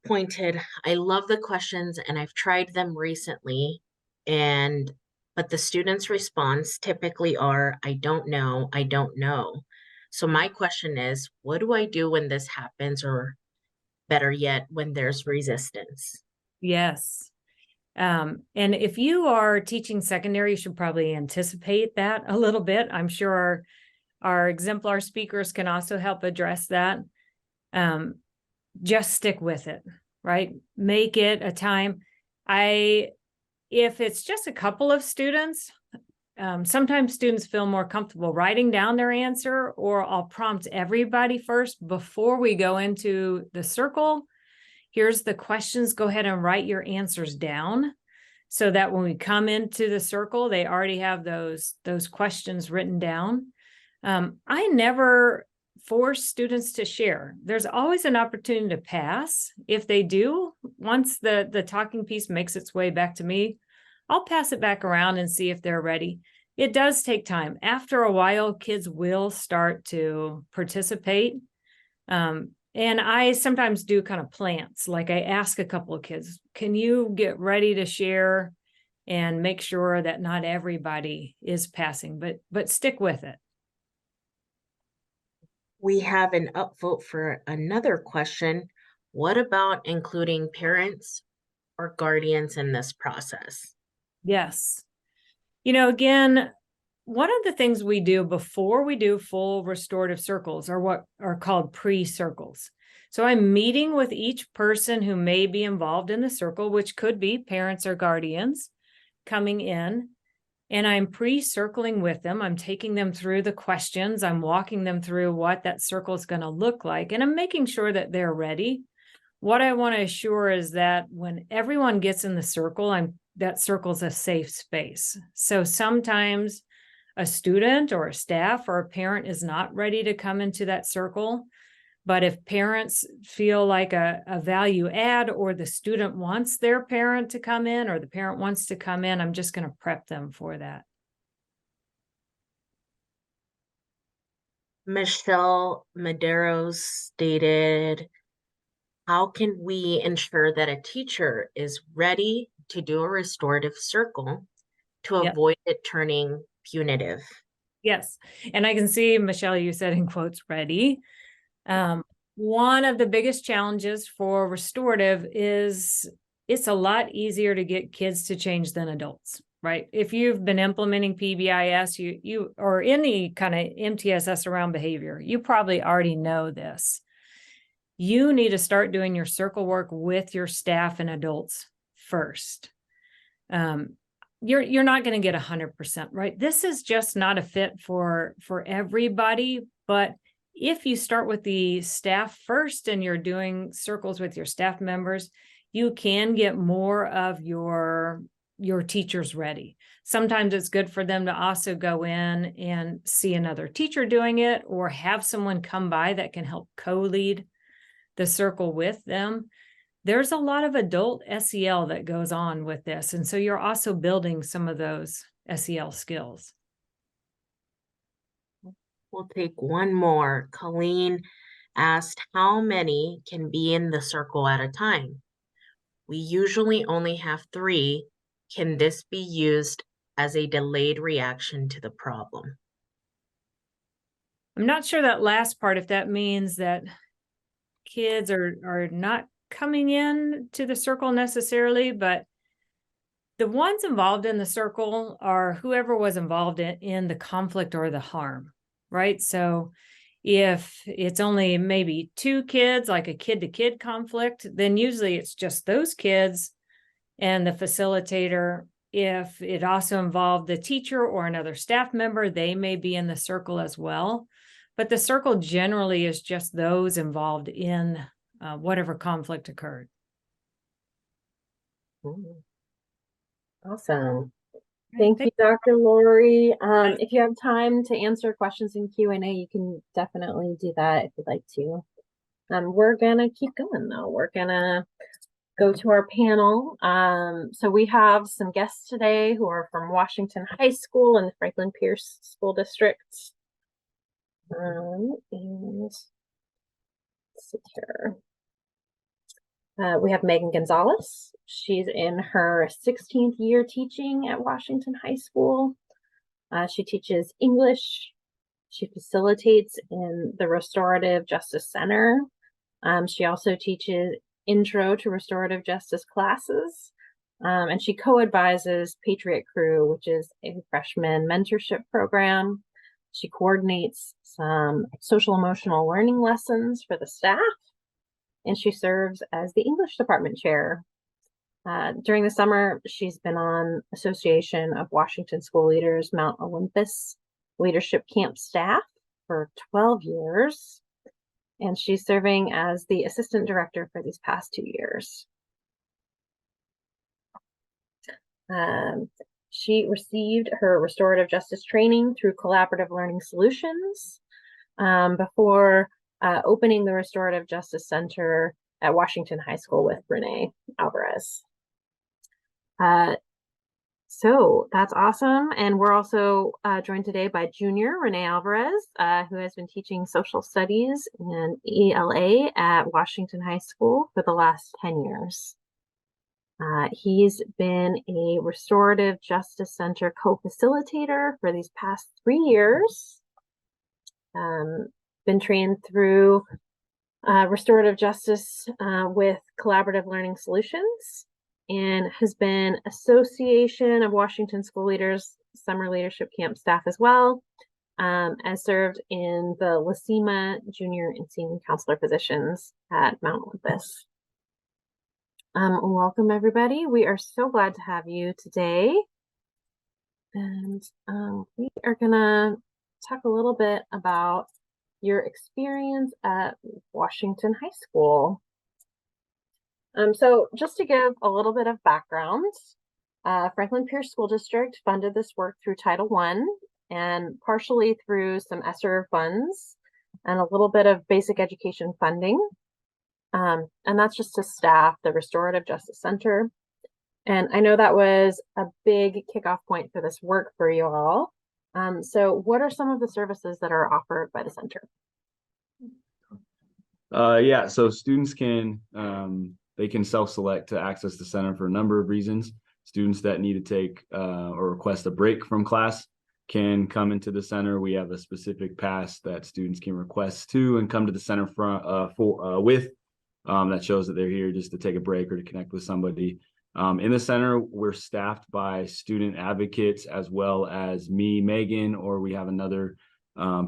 pointed, I love the questions and I've tried them recently, but the students' response typically are, I don't know, I don't know. So my question is, what do I do when this happens, or better yet, when there's resistance? Yes. And if you are teaching secondary, you should probably anticipate that a little bit. I'm sure our exemplar speakers can also help address that. Just stick with it, right? Make it a time. If it's just a couple of students, sometimes students feel more comfortable writing down their answer, or I'll prompt everybody first before we go into the circle. Here's the questions. Go ahead and write your answers down so that when we come into the circle, they already have those questions written down. I never force students to share. There's always an opportunity to pass. If they do, once the talking piece makes its way back to me, I'll pass it back around and see if they're ready. It does take time. After a while, kids will start to participate. And I sometimes do kind of plants, like I ask a couple of kids, can you get ready to share and make sure that not everybody is passing, but stick with it. We have an upvote for another question. What about including parents or guardians in this process? Yes. You know, again, one of the things we do before we do full restorative circles are what are called pre-circles. So I'm meeting with each person who may be involved in the circle, which could be parents or guardians coming in, and I'm pre-circling with them. I'm taking them through the questions. I'm walking them through what that circle is going to look like, and I'm making sure that they're ready. What I want to assure is that when everyone gets in the circle, that circle's a safe space. So sometimes a student or a staff or a parent is not ready to come into that circle. But if parents feel like a value add, or the student wants their parent to come in, or the parent wants to come in, I'm just going to prep them for that. Michelle Medeiros stated, how can we ensure that a teacher is ready to do a restorative circle to Yep. avoid it turning punitive? Yes. And I can see, Michelle, you said in quotes, ready. One of the biggest challenges for restorative is it's a lot easier to get kids to change than adults, right? If you've been implementing PBIS, you or any kind of MTSS around behavior, you probably already know this. You need to start doing your circle work with your staff and adults first. You're not going to get 100%, right? This is just not a fit for everybody, but if you start with the staff first and you're doing circles with your staff members, you can get more of your teachers ready. Sometimes it's good for them to also go in and see another teacher doing it, or have someone come by that can help co-lead the circle with them. There's a lot of adult SEL that goes on with this. And so you're also building some of those SEL skills. We'll take one more. Colleen asked, how many can be in the circle at a time? We usually only have 3. Can this be used as a delayed reaction to the problem? I'm not sure that last part, if that means that kids are not coming in to the circle necessarily, but the ones involved in the circle are whoever was involved in the conflict or the harm, right? So if it's only maybe 2 kids, like a kid-to-kid conflict, then usually it's just those kids and the facilitator. If it also involved the teacher or another staff member, they may be in the circle as well. But the circle generally is just those involved in whatever conflict occurred. Awesome. Thank you, Dr. Lori. If you have time to answer questions in Q&A, you can definitely do that if you'd like to. We're gonna keep going though. We're gonna go to our panel. So we have some guests today who are from Washington High School and the Franklin Pierce School District. And let's see here. We have Megan Gonzalez. She's in her 16th year teaching at Washington High School. She teaches English. She facilitates in the Restorative Justice Center. She also teaches Intro to Restorative Justice classes. And she co-advises Patriot Crew, which is a freshman mentorship program. She coordinates some social emotional learning lessons for the staff, and she serves as the English department chair. During the summer, she's been on Association of Washington School Leaders Mount Olympus Leadership Camp staff for 12 years. and she's serving as the assistant director for these past 2 years. She received her restorative justice training through Collaborative Learning Solutions before opening the Restorative Justice Center at Washington High School with Renee Alvarez. So that's awesome. And we're also joined today by junior Renee Alvarez, who has been teaching social studies and ELA at Washington High School for the last 10 years. He's been a Restorative Justice Center co-facilitator for these past 3 years. Been trained through restorative justice with Collaborative Learning Solutions, and has been Association of Washington School Leaders Summer Leadership Camp staff as well, as served in the LACEMA junior and senior counselor positions at Mount Olympus. Welcome, everybody. We are so glad to have you today. And we are gonna talk a little bit about your experience at Washington High School. So just to give a little bit of background, Franklin Pierce School District funded this work through Title I and partially through some ESSER funds and a little bit of basic education funding. And that's just to staff the Restorative Justice Center. And I know that was a big kickoff point for this work for you all. So what are some of the services that are offered by the center? Yeah, so students can they can self-select to access the center for a number of reasons. Students that need to take or request a break from class can come into the center. We have a specific pass that students can request to and come to the center with that shows that they're here just to take a break or to connect with somebody. In the center, we're staffed by student advocates as well as me, Megan, or we have another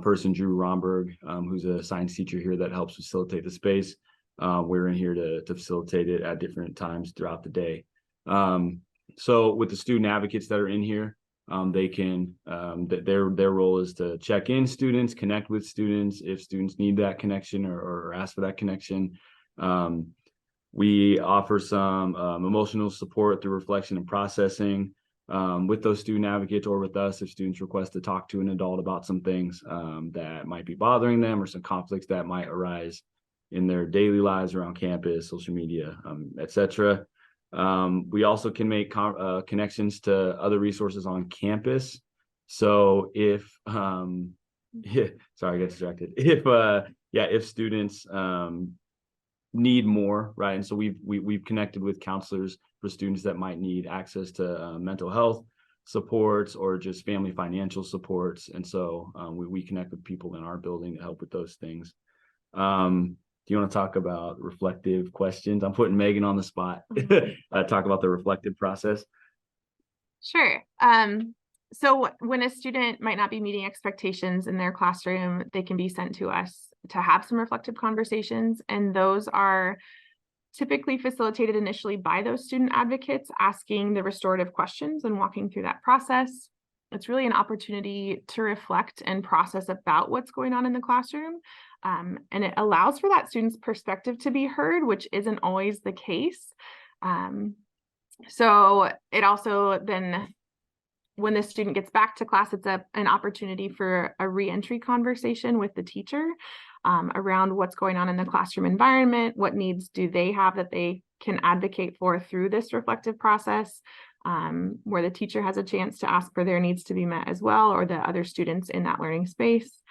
person, Drew Romberg, who's a science teacher here that helps facilitate the space. We're in here to facilitate it at different times throughout the day. So with the student advocates that are in here, they can their role is to check in students, connect with students if students need that connection or ask for that connection. We offer some emotional support through reflection and processing with those student advocates or with us if students request to talk to an adult about some things that might be bothering them or some conflicts that might arise in their daily lives around campus, social media, etc. We also can make connections to other resources on campus. So if sorry, I got distracted. If students need more, right? And so we've connected with counselors for students that might need access to mental health supports or just family financial supports. And so we connect with people in our building to help with those things. Do you want to talk about reflective questions? I'm putting Megan on the spot. Talk about the reflective process. Sure. So when a student might not be meeting expectations in their classroom, they can be sent to us to have some reflective conversations. And those are typically facilitated initially by those student advocates asking the restorative questions and walking through that process. It's really an opportunity to reflect and process about what's going on in the classroom. And it allows for that student's perspective to be heard, which isn't always the case. So it also then, when the student gets back to class, it's an opportunity for a re-entry conversation with the teacher around what's going on in the classroom environment, what needs do they have that they can advocate for through this reflective process, where the teacher has a chance to ask for their needs to be met as well, or the other students in that learning space.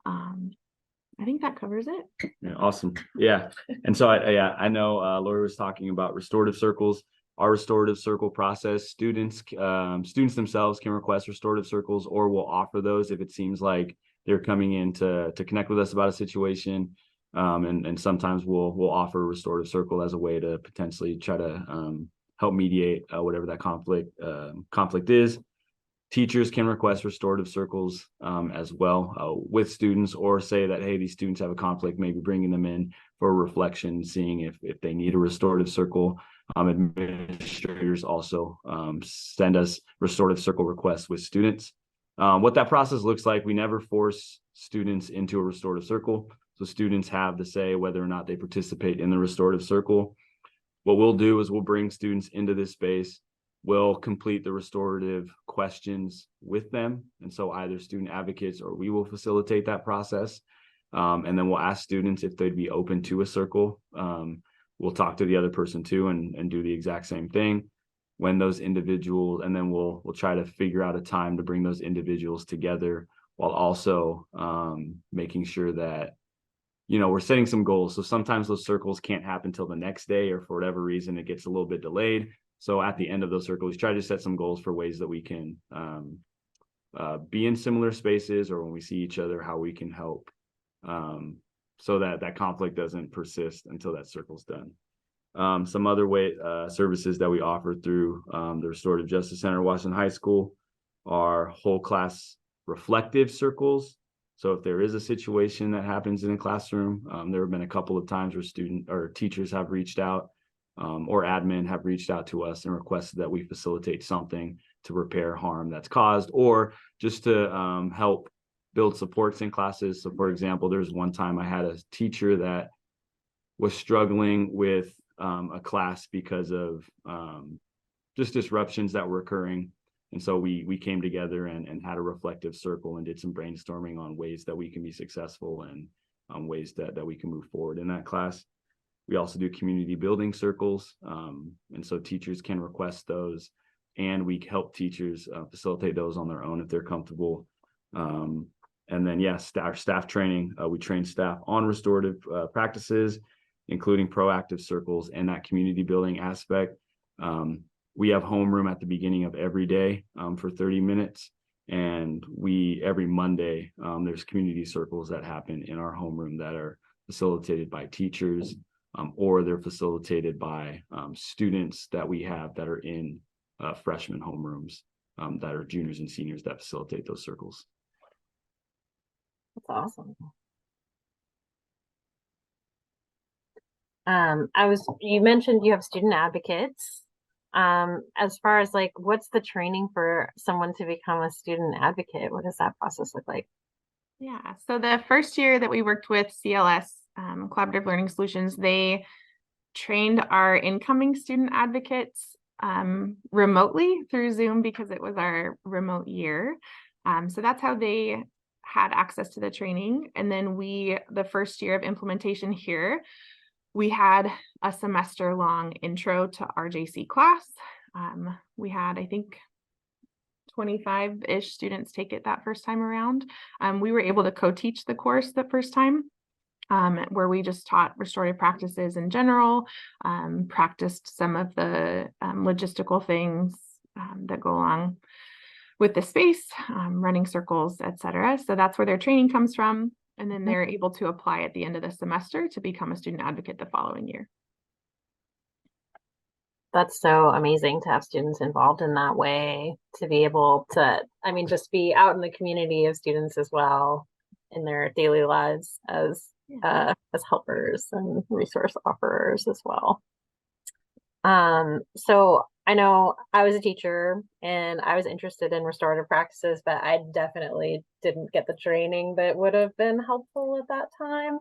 I think that covers it. Yeah, awesome. Yeah. And so I know Lori was talking about restorative circles. Our restorative circle process, students themselves can request restorative circles, or we'll offer those if it seems like they're coming in to connect with us about a situation. And sometimes we'll offer a restorative circle as a way to potentially try to help mediate whatever that conflict is. Teachers can request restorative circles as well with students, or say that, hey, these students have a conflict, maybe bringing them in for reflection, seeing if they need a restorative circle. Administrators also send us restorative circle requests with students. What that process looks like, we never force students into a restorative circle. So students have the say whether or not they participate in the restorative circle. What we'll do is we'll bring students into this space. We'll complete the restorative questions with them. And so either student advocates or we will facilitate that process. And then we'll ask students if they'd be open to a circle. We'll talk to the other person too and do the exact same thing. When those individuals, and then we'll try to figure out a time to bring those individuals together while also making sure that, you know, we're setting some goals. So sometimes those circles can't happen till the next day, or for whatever reason, it gets a little bit delayed. So at the end of those circles, try to set some goals for ways that we can be in similar spaces, or when we see each other, how we can help, so that that conflict doesn't persist until that circle's done. Some other services that we offer through the Restorative Justice Center, Washington High School, are whole class reflective circles. So if there is a situation that happens in a classroom, there have been a couple of times where student or teachers have reached out, or admin have reached out to us and requested that we facilitate something to repair harm that's caused, or just to help build supports in classes. So for example, there's one time I had a teacher that was struggling with a class because of just disruptions that were occurring. And so we came together and had a reflective circle and did some brainstorming on ways that we can be successful and ways that we can move forward in that class. We also do community building circles. And so teachers can request those, and we help teachers facilitate those on their own if they're comfortable. And then, yes, our staff training, we train staff on restorative practices, including proactive circles and that community building aspect. We have homeroom at the beginning of every day for 30 minutes. And every Monday, there's community circles that happen in our homeroom that are facilitated by teachers, or they're facilitated by students that we have that are in freshman homerooms, that are juniors and seniors that facilitate those circles. That's awesome. You mentioned you have student advocates. As far as like, what's the training for someone to become a student advocate? What does that process look like? Yeah, so the first year that we worked with CLS, Collaborative Learning Solutions, they trained our incoming student advocates remotely through Zoom because it was our remote year. So that's how they had access to the training. And then the first year of implementation here, we had a semester-long intro to RJC class. We had, I think, 25-ish students take it that first time around. We were able to co-teach the course the first time, where we just taught restorative practices in general, practiced some of the logistical things that go along with the space, running circles, etc. So that's where their training comes from. And then they're able to apply at the end of the semester to become a student advocate the following year. That's so amazing to have students involved in that way, to be able to, I mean, just be out in the community of students as well in their daily lives as helpers and resource offerers as well. So I know I was a teacher and I was interested in restorative practices, but I definitely didn't get the training that would have been helpful at that time.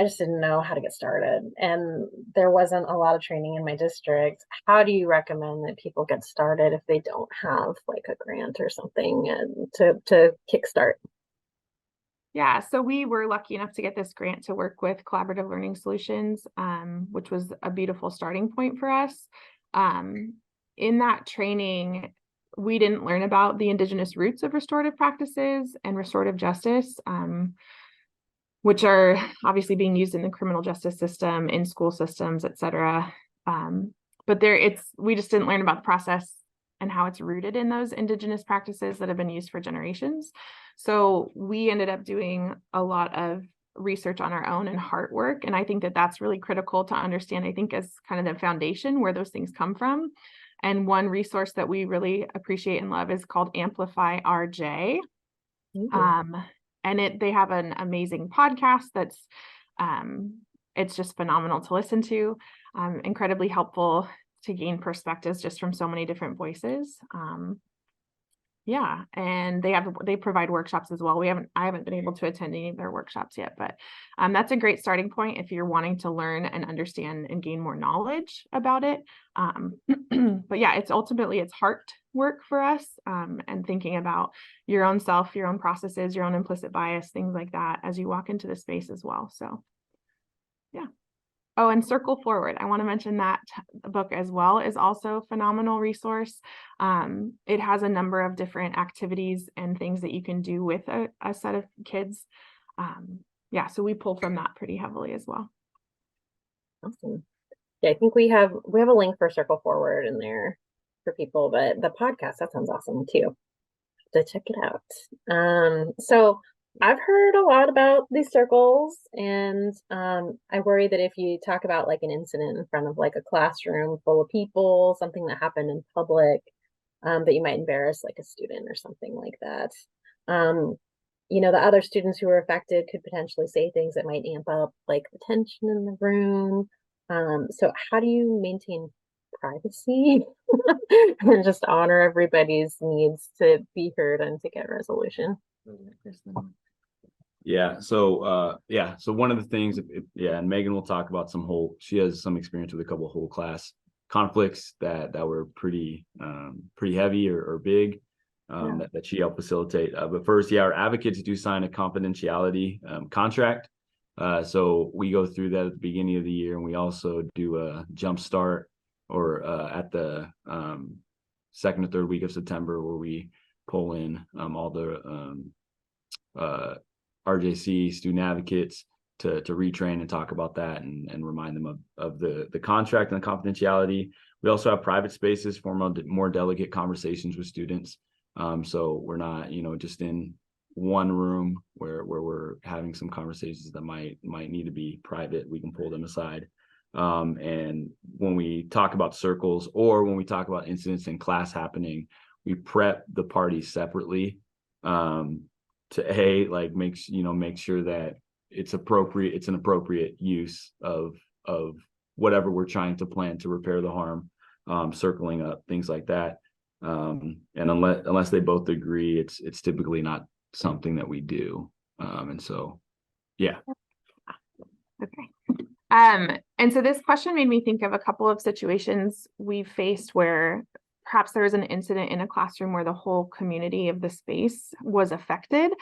I just didn't know how to get started, and there wasn't a lot of training in my district. How do you recommend that people get started if they don't have like a grant or something and to kickstart? Yeah, so we were lucky enough to get this grant to work with Collaborative Learning Solutions, which was a beautiful starting point for us. In that training, we didn't learn about the indigenous roots of restorative practices and restorative justice, which are obviously being used in the criminal justice system, in school systems, et cetera. But we just didn't learn about the process and how it's rooted in those indigenous practices that have been used for generations. So we ended up doing a lot of research on our own and heart work. And I think that that's really critical to understand, I think, as kind of the foundation where those things come from. And one resource that we really appreciate and love is called Amplify RJ. And they have an amazing podcast that's it's just phenomenal to listen to, incredibly helpful to gain perspectives just from so many different voices. Yeah, and they provide workshops as well. I haven't been able to attend any of their workshops yet, but that's a great starting point if you're wanting to learn and understand and gain more knowledge about it. But yeah, it's heart work for us, and thinking about your own self, your own processes, your own implicit bias, things like that as you walk into the space as well. So yeah. Oh, and Circle Forward. I want to mention that book as well is also a phenomenal resource. It has a number of different activities and things that you can do with a set of kids. Yeah, so we pull from that pretty heavily as well. Awesome. Yeah, I think we have a link for Circle Forward in there for people, but the podcast, that sounds awesome too. To check it out. So I've heard a lot about these circles, and I worry that if you talk about like an incident in front of like a classroom full of people, something that happened in public, that you might embarrass like a student or something like that. The other students who were affected could potentially say things that might amp up like the tension in the room. So how do you maintain privacy and just honor everybody's needs to be heard and to get resolution? Yeah. So one of the things, and Megan will talk about she has some experience with a couple of whole class conflicts that were pretty heavy or big, that she helped facilitate. But first, our advocates do sign a confidentiality contract. So we go through that at the beginning of the year, and we also do a jump start or at the second or third week of September, where we pull in all the RJC student advocates to retrain and talk about that and remind them of the contract and the confidentiality. We also have private spaces for more delicate conversations with students. So we're not, just in one room where we're having some conversations that might need to be private. We can pull them aside. And when we talk about circles or when we talk about incidents in class happening, we prep the parties separately to make sure that it's an appropriate use of whatever we're trying to plan to repair the harm, circling up, things like that. And unless they both agree, it's typically not something that we do. And so, yeah. Okay. And so this question made me think of a couple of situations we've faced where perhaps there was an incident in a classroom where the whole community of the space was affected,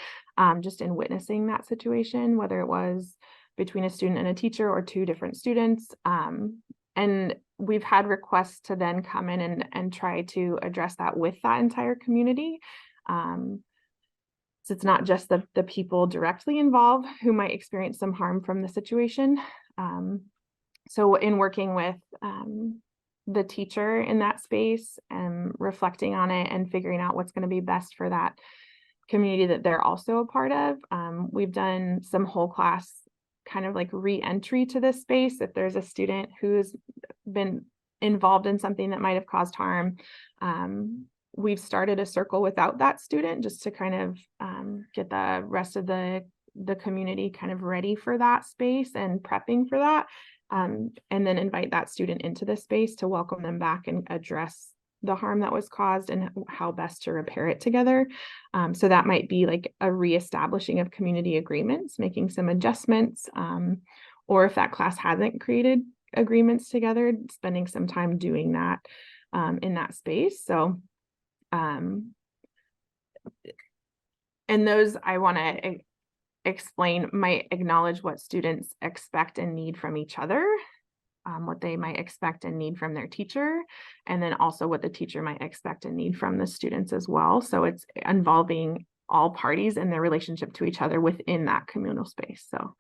just in witnessing that situation, whether it was between a student and a teacher or two different students. And we've had requests to then come in and try to address that with that entire community. So it's not just the people directly involved who might experience some harm from the situation. So in working with the teacher in that space and reflecting on it and figuring out what's going to be best for that community that they're also a part of, we've done some whole class kind of like re-entry to this space. If there's a student who's been involved in something that might have caused harm, we've started a circle without that student just to kind of get the rest of the community kind of ready for that space and prepping for that, and then invite that student into the space to welcome them back and address the harm that was caused and how best to repair it together. So that might be like a reestablishing of community agreements, making some adjustments, or if that class hasn't created agreements together, spending some time doing that in that space. So and those I want to explain might acknowledge what students expect and need from each other, what they might expect and need from their teacher, and then also what the teacher might expect and need from the students as well. So it's involving all parties and their relationship to each other within that communal space. So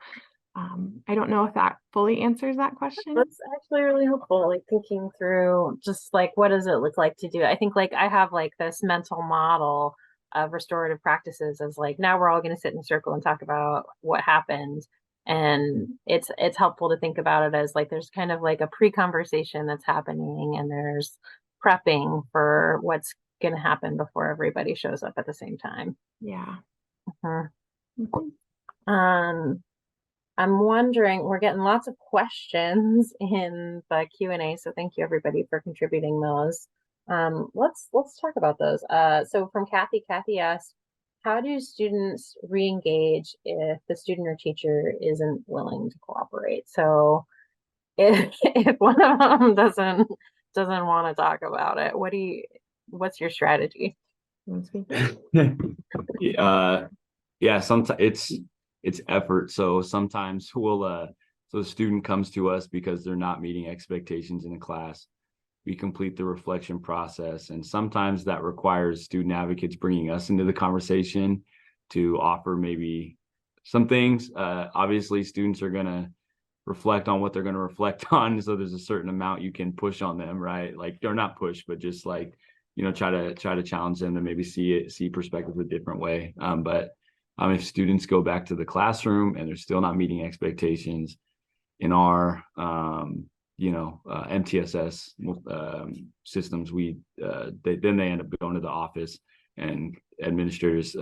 I don't know if that fully answers that question. That's actually really helpful, like thinking through just like what does it look like to do. I think like I have like this mental model of restorative practices as like now we're all going to sit in a circle and talk about what happened, and it's helpful to think about it as like there's kind of like a pre-conversation that's happening and there's prepping for what's going to happen before everybody shows up at the same time. Yeah. I'm wondering, we're getting lots of questions in the Q&A, so thank you everybody for contributing those. Let's talk about those. So from Kathy asked, how do students re-engage if the student or teacher isn't willing to cooperate? So if one of them doesn't want to talk about it, what's your strategy? Yeah, sometimes it's effort. So sometimes so the student comes to us because they're not meeting expectations in the class. We complete the reflection process, and sometimes that requires student advocates bringing us into the conversation to offer maybe some things. Obviously, students are going to reflect on what they're going to reflect on, so there's a certain amount you can push on them, right? Like, or not push, but just like, try to challenge them to maybe see perspective a different way. But if students go back to the classroom and they're still not meeting expectations in our MTSS systems, then they end up going to the office, and administrators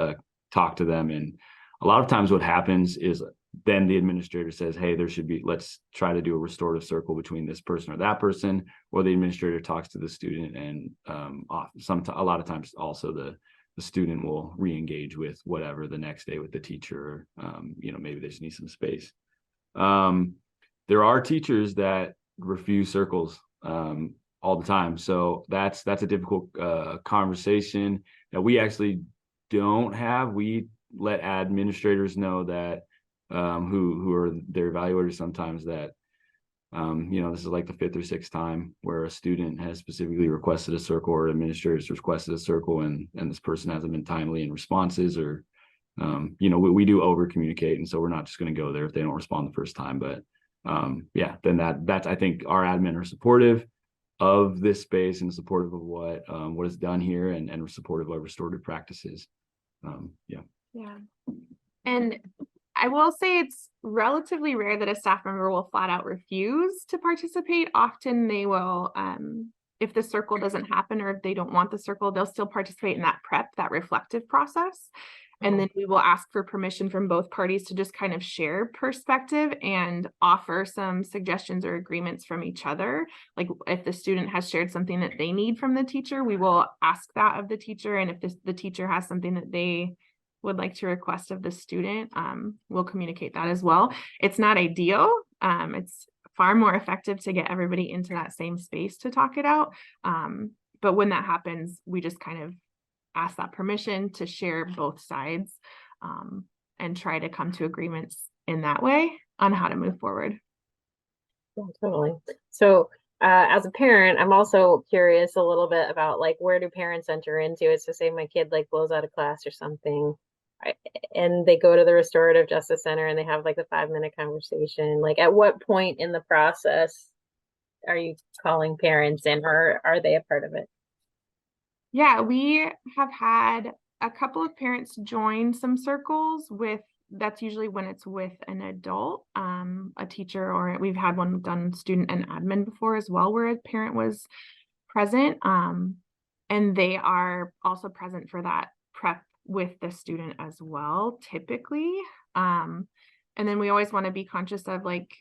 talk to them. And a lot of times what happens is then the administrator says, hey, let's try to do a restorative circle between this person or that person, or the administrator talks to the student, and a lot of times also the student will re-engage with whatever the next day with the teacher. Maybe they just need some space. There are teachers that refuse circles all the time, so that's a difficult conversation that we actually don't have. We let administrators know that who are their evaluators sometimes, that this is like the 5th or 6th time where a student has specifically requested a circle, or administrators requested a circle, and this person hasn't been timely in responses, or we do over communicate, and so we're not just going to go there if they don't respond the first time. But then that's, I think our admin are supportive of this space and supportive of what is done here, and supportive of restorative practices. Yeah. And I will say it's relatively rare that a staff member will flat out refuse to participate. Often they will, if the circle doesn't happen, or if they don't want the circle, they'll still participate in that reflective process. And then we will ask for permission from both parties to just kind of share perspective and offer some suggestions or agreements from each other. Like if the student has shared something that they need from the teacher, we will ask that of the teacher. And if the teacher has something that they would like to request of the student, we'll communicate that as well. It's not ideal. It's far more effective to get everybody into that same space to talk it out. But when that happens, we just kind of ask that permission to share both sides, and try to come to agreements in that way on how to move forward. Yeah, totally. So as a parent, I'm also curious a little bit about, like, where do parents enter into it? So say my kid like blows out of class or something, and they go to the Restorative Justice Center and they have like a 5-minute conversation. Like, at what point in the process are you calling parents in, or are they a part of it? Yeah, we have had a couple of parents join some circles that's usually when it's with an adult, a teacher, or we've had one done student and admin before as well, where a parent was present. And they are also present for that prep with the student as well, typically. And then we always want to be conscious of like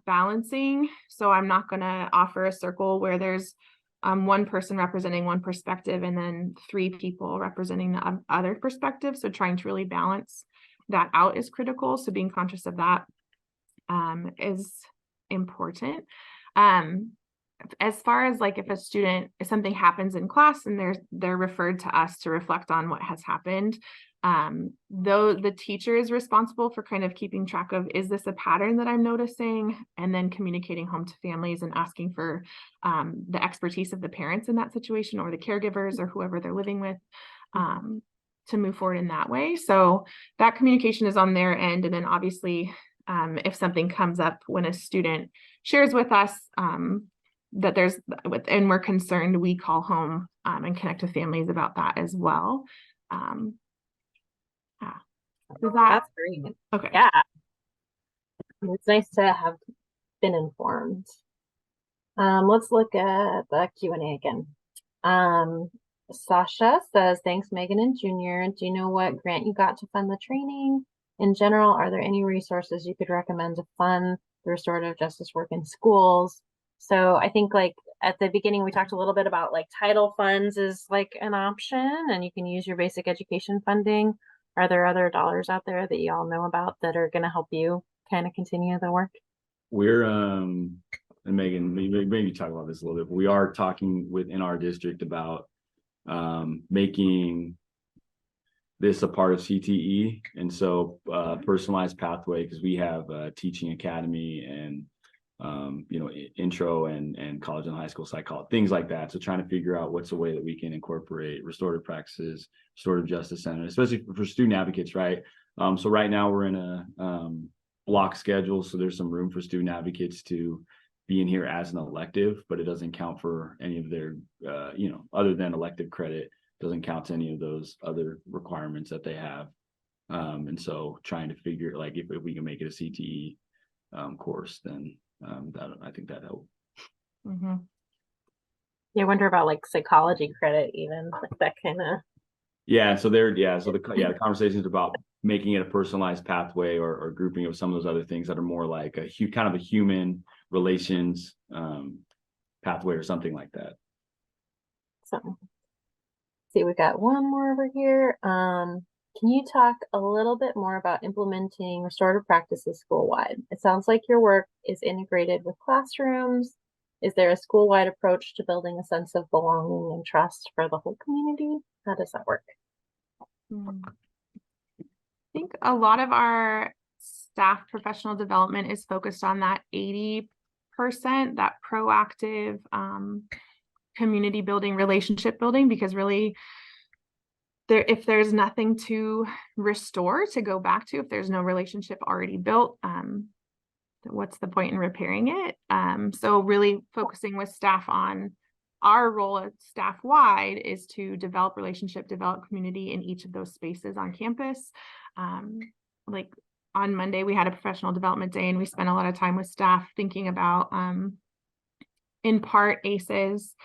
balancing. So I'm not going to offer a circle where there's one person representing one perspective and then 3 people representing the other perspective. So trying to really balance that out is critical. So being conscious of that is important. As far as like if something happens in class and they're referred to us to reflect on what has happened, though the teacher is responsible for kind of keeping track of, is this a pattern that I'm noticing, and then communicating home to families and asking for the expertise of the parents in that situation, or the caregivers, or whoever they're living with, to move forward in that way. So that communication is on their end. And then obviously if something comes up when a student shares with us that and we're concerned, we call home and connect with families about that as well. That's great. Okay. Yeah. It's nice to have been informed. Let's look at the Q&A again. Sasha says, thanks, Megan and Junior. Do you know what grant you got to fund the training? In general, are there any resources you could recommend to fund the restorative justice work in schools? So I think, like, at the beginning, we talked a little bit about like title funds is like an option, and you can use your basic education funding. Are there other dollars out there that you all know about that are going to help you kind of continue the work? We're and Megan, maybe talk about this a little bit, but we are talking within our district about making this a part of CTE, and so personalized pathway, because we have a teaching academy and intro and college and high school psychology, things like that. So trying to figure out what's a way that we can incorporate restorative practices, restorative justice center, especially for student advocates, right? So right now we're in a block schedule, so there's some room for student advocates to be in here as an elective, but it doesn't count for any of their other than elective credit, doesn't count to any of those other requirements that they have. And so trying to figure, like, if we can make it a CTE course, then I think that helped. Mm-hmm. Yeah, I wonder about like psychology credit, even like that kind of. Yeah, so the conversations about making it a personalized pathway or grouping of some of those other things that are more like a kind of a human relations pathway or something like that. So, see, we got one more over here. Can you talk a little bit more about implementing restorative practices school-wide? It sounds like your work is integrated with classrooms. Is there a school-wide approach to building a sense of belonging and trust for the whole community? How does that work? I think a lot of our staff professional development is focused on that 80%, that proactive community building, relationship building, because really if there's nothing to restore, to go back to, if there's no relationship already built, what's the point in repairing it? So really focusing with staff on our role at staff wide is to develop relationship, develop community in each of those spaces on campus. Like on Monday, we had a professional development day, and we spent a lot of time with staff thinking about, in part, ACEs,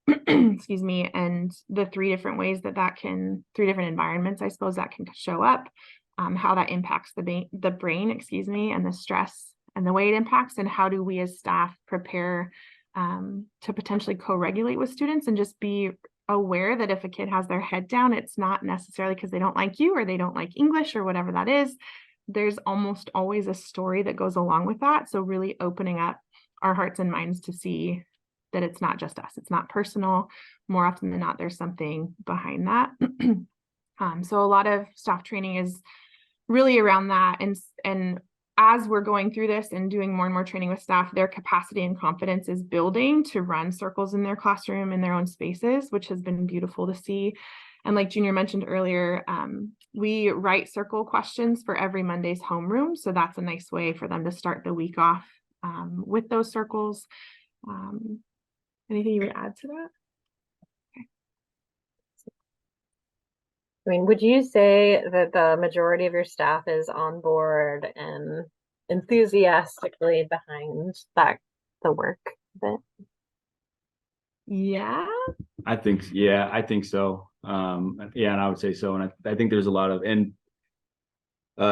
excuse me, and the three different ways three different environments, I suppose, that can show up, how that impacts the brain, excuse me, and the stress and the way it impacts, and how do we as staff prepare to potentially co-regulate with students and just be aware that if a kid has their head down, it's not necessarily because they don't like you or they don't like English or whatever that is. There's almost always a story that goes along with that. So really opening up our hearts and minds to see that it's not just us. It's not personal. More often than not, there's something behind that. So a lot of staff training is really around that. And as we're going through this and doing more and more training with staff, their capacity and confidence is building to run circles in their classroom, in their own spaces, which has been beautiful to see. And like Junior mentioned earlier, we write circle questions for every Monday's homeroom. So that's a nice way for them to start the week off with those circles. Anything you would add to that? Okay. I mean, would you say that the majority of your staff is on board and enthusiastically behind the work of it? Yeah. I think so. And I would say so. And I think there's a lot of, and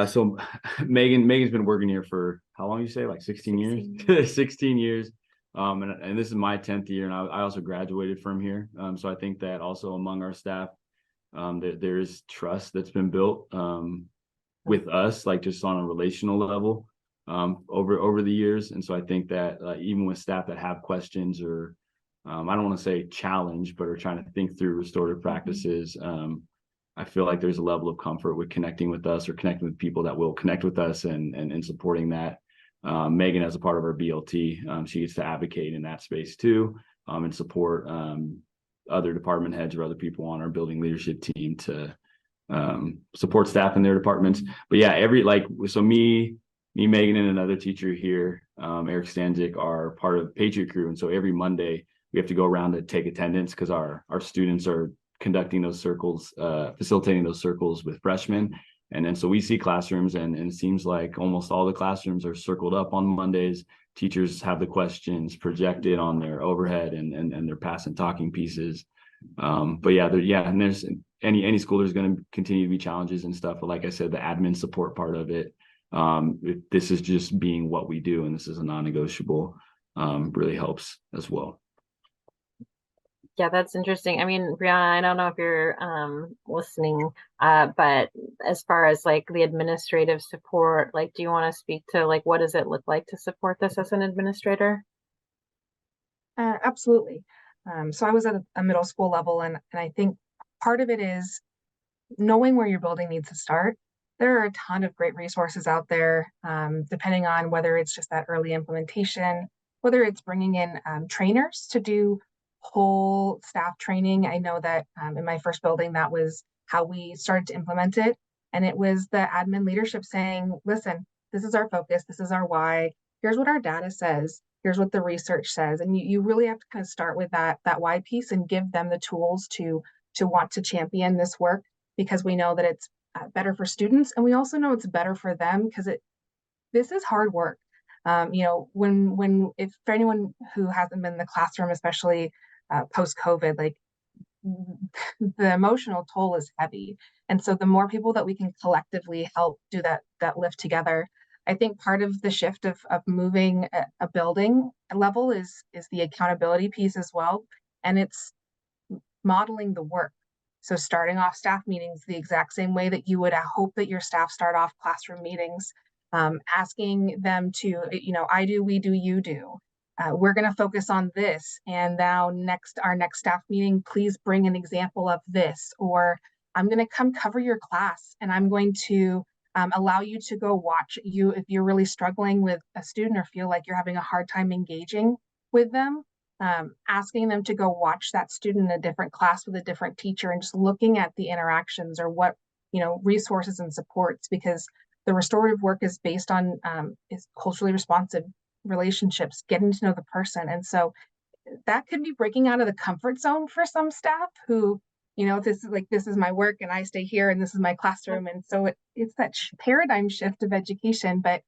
so Megan's been working here for how long, you say, like 16 years? 16 years. And this is my 10th year, and I also graduated from here. So I think that also among our staff, there is trust that's been built with us, like just on a relational level over the years. And so I think that even with staff that have questions or I don't want to say challenge, but are trying to think through restorative practices, I feel like there's a level of comfort with connecting with us or connecting with people that will connect with us and supporting that. Megan, as a part of our BLT, she gets to advocate in that space too, and support other department heads or other people on our building leadership team to support staff in their departments. But yeah, me, Megan, and another teacher here, Eric Stanzik, are part of Patriot Crew. And so every Monday we have to go around to take attendance because our students are conducting those circles, facilitating those circles with freshmen. And so we see classrooms, and it seems like almost all the classrooms are circled up on Mondays. Teachers have the questions projected on their overhead and their pass and talking pieces. But and there's any school, there's going to continue to be challenges and stuff. But like I said, the admin support part of it, this is just being what we do, and this is a non-negotiable, really helps as well. Yeah, that's interesting. I mean, Briana, I don't know if you're listening, but as far as like the administrative support, like, do you want to speak to like what does it look like to support this as an administrator? Absolutely. So I was at a middle school level, and I think part of it is knowing where your building needs to start. There are a ton of great resources out there, depending on whether it's just that early implementation, whether it's bringing in trainers to do whole staff training. I know that in my first building, that was how we started to implement it. And it was the admin leadership saying, listen, this is our focus, this is our why, here's what our data says, here's what the research says. And you really have to kind of start with that why piece and give them the tools to want to champion this work, because we know that it's better for students, and we also know it's better for them because this is hard work. When if for anyone who hasn't been in the classroom, especially post COVID, like the emotional toll is heavy, and so the more people that we can collectively help do that lift together, I think part of the shift of moving a building level is the accountability piece as well, and it's modeling the work. So starting off staff meetings the exact same way that you would hope that your staff start off classroom meetings, asking them to, I do, we do, you do. We're going to focus on this. And now our next staff meeting, please bring an example of this, or I'm going to come cover your class and I'm going to allow you to go watch you. If you're really struggling with a student or feel like you're having a hard time engaging with them, asking them to go watch that student in a different class with a different teacher and just looking at the interactions or what, resources and supports, because the restorative work is based on is culturally responsive relationships, getting to know the person. And so that could be breaking out of the comfort zone for some staff who, this is my work and I stay here and this is my classroom. And so it's that paradigm shift of education. But,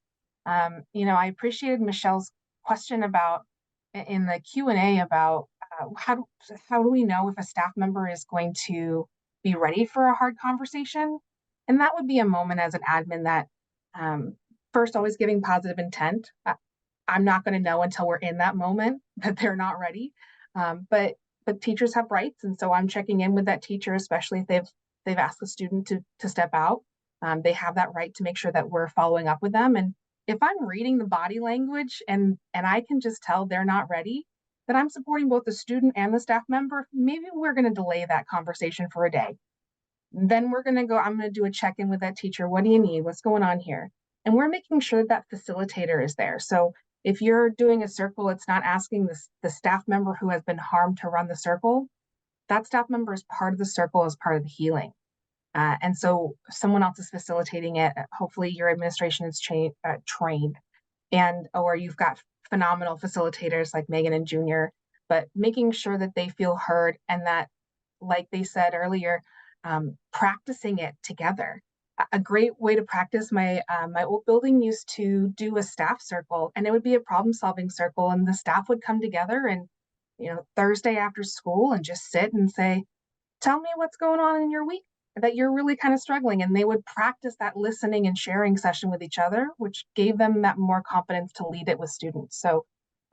I appreciated Michelle's question about in the Q&A about how do we know if a staff member is going to be ready for a hard conversation? And that would be a moment as an admin that first, always giving positive intent. I'm not going to know until we're in that moment that they're not ready. But teachers have rights, and so I'm checking in with that teacher, especially if they've asked the student to step out. They have that right to make sure that we're following up with them. And if I'm reading the body language and I can just tell they're not ready, that I'm supporting both the student and the staff member, maybe we're going to delay that conversation for a day. Then I'm going to do a check-in with that teacher. What do you need? What's going on here? And we're making sure that facilitator is there. So if you're doing a circle, it's not asking the staff member who has been harmed to run the circle. That staff member is part of the circle as part of the healing. And so someone else is facilitating it. Hopefully your administration is trained, or you've got phenomenal facilitators like Megan and Junior, but making sure that they feel heard and that, like they said earlier, practicing it together. A great way to practice, my old building used to do a staff circle, and it would be a problem-solving circle, and the staff would come together and, Thursday after school and just sit and say, tell me what's going on in your week that you're really kind of struggling. And they would practice that listening and sharing session with each other, which gave them that more confidence to lead it with students. So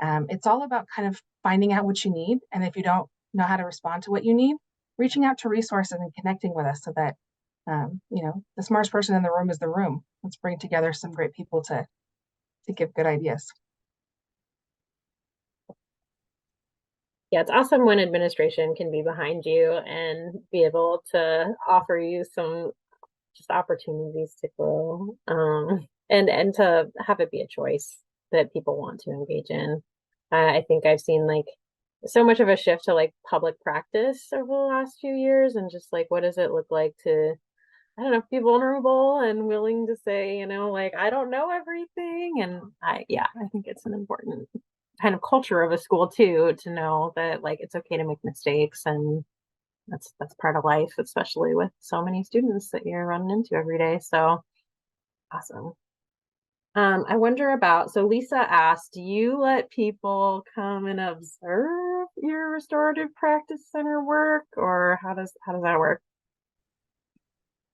it's all about kind of finding out what you need. And if you don't know how to respond to what you need, reaching out to resources and connecting with us so that, the smartest person in the room is the room. Let's bring together some great people to give good ideas. Yeah, it's awesome when administration can be behind you and be able to offer you some just opportunities to grow, and to have it be a choice that people want to engage in. I think I've seen like so much of a shift to like public practice over the last few years, and just like what does it look like to, I don't know, be vulnerable and willing to say, like, I don't know everything. And I think it's an important kind of culture of a school too, to know that like it's okay to make mistakes, and that's part of life, especially with so many students that you're running into every day. So awesome. I wonder about, so Lisa asked, do you let people come and observe your restorative practice center work, or how does that work?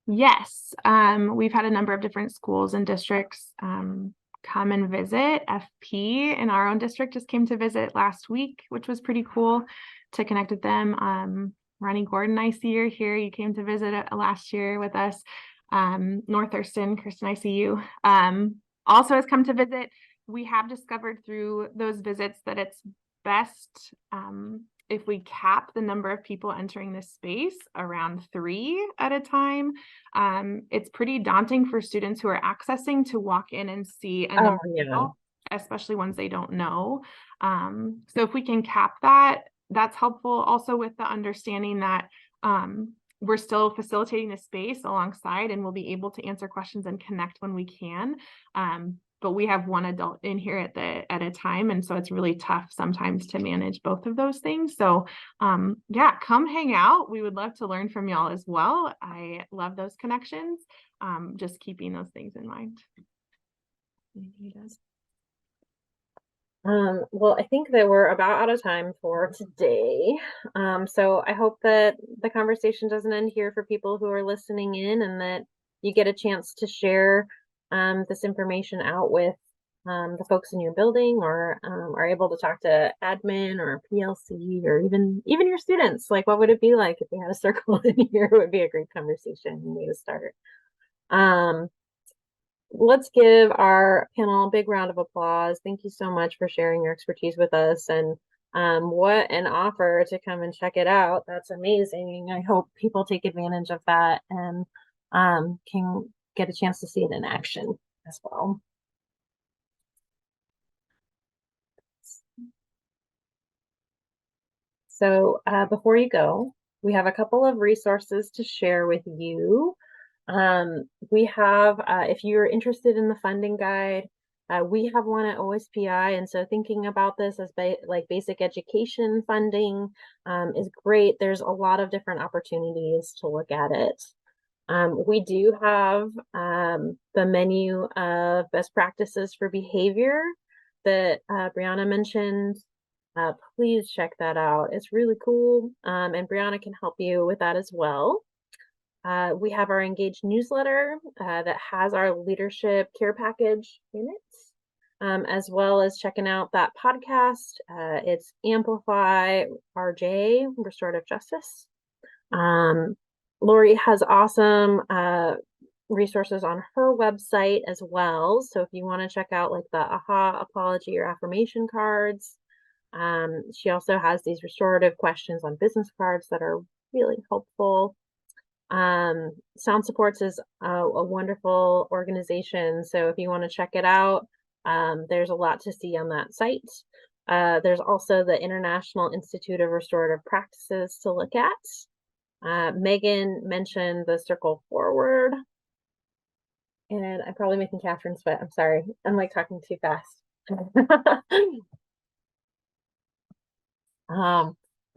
Yes, we've had a number of different schools and districts come and visit. FP in our own district just came to visit last week, which was pretty cool to connect with them. Ronnie Gordon, I see you're here. You came to visit last year with us. North Thurston, Kristen, I see you. Also has come to visit. We have discovered through those visits that it's best if we cap the number of people entering this space around 3 at a time. It's pretty daunting for students who are accessing to walk in and see a number of people, especially ones they don't know. So if we can cap that, that's helpful. Also with the understanding that we're still facilitating the space alongside, and we'll be able to answer questions and connect when we can. But we have one adult in here at a time, and so it's really tough sometimes to manage both of those things. So yeah, come hang out. We would love to learn from y'all as well. I love those connections. Just keeping those things in mind. Well, I think that we're about out of time for today. So I hope that the conversation doesn't end here for people who are listening in, and that you get a chance to share this information out with the folks in your building, or are able to talk to admin or PLC, or even your students. Like, what would it be like if we had a circle in here? It would be a great conversation way to start. Let's give our panel a big round of applause. Thank you so much for sharing your expertise with us, and what an offer to come and check it out. That's amazing. I hope people take advantage of that and can get a chance to see it in action as well. So before you go, we have a couple of resources to share with you. We have, if you're interested in the funding guide, we have one at OSPI, and so thinking about this as like basic education funding is great. There's a lot of different opportunities to look at it. We do have the menu of best practices for behavior that Briana mentioned. Please check that out. It's really cool, and Briana can help you with that as well. We have our Engage newsletter that has our leadership care package in it, as well as checking out that podcast. It's Amplify RJ, Restorative Justice. Lori has awesome resources on her website as well. So if you want to check out like the AHA, apology, or affirmation cards, she also has these restorative questions on business cards that are really helpful. Sound Supports is a wonderful organization, so if you want to check it out, there's a lot to see on that site. There's also the International Institute of Restorative Practices to look at. Megan mentioned the Circle Forward, and I'm probably making Catherine sweat. I'm sorry, I'm like talking too fast.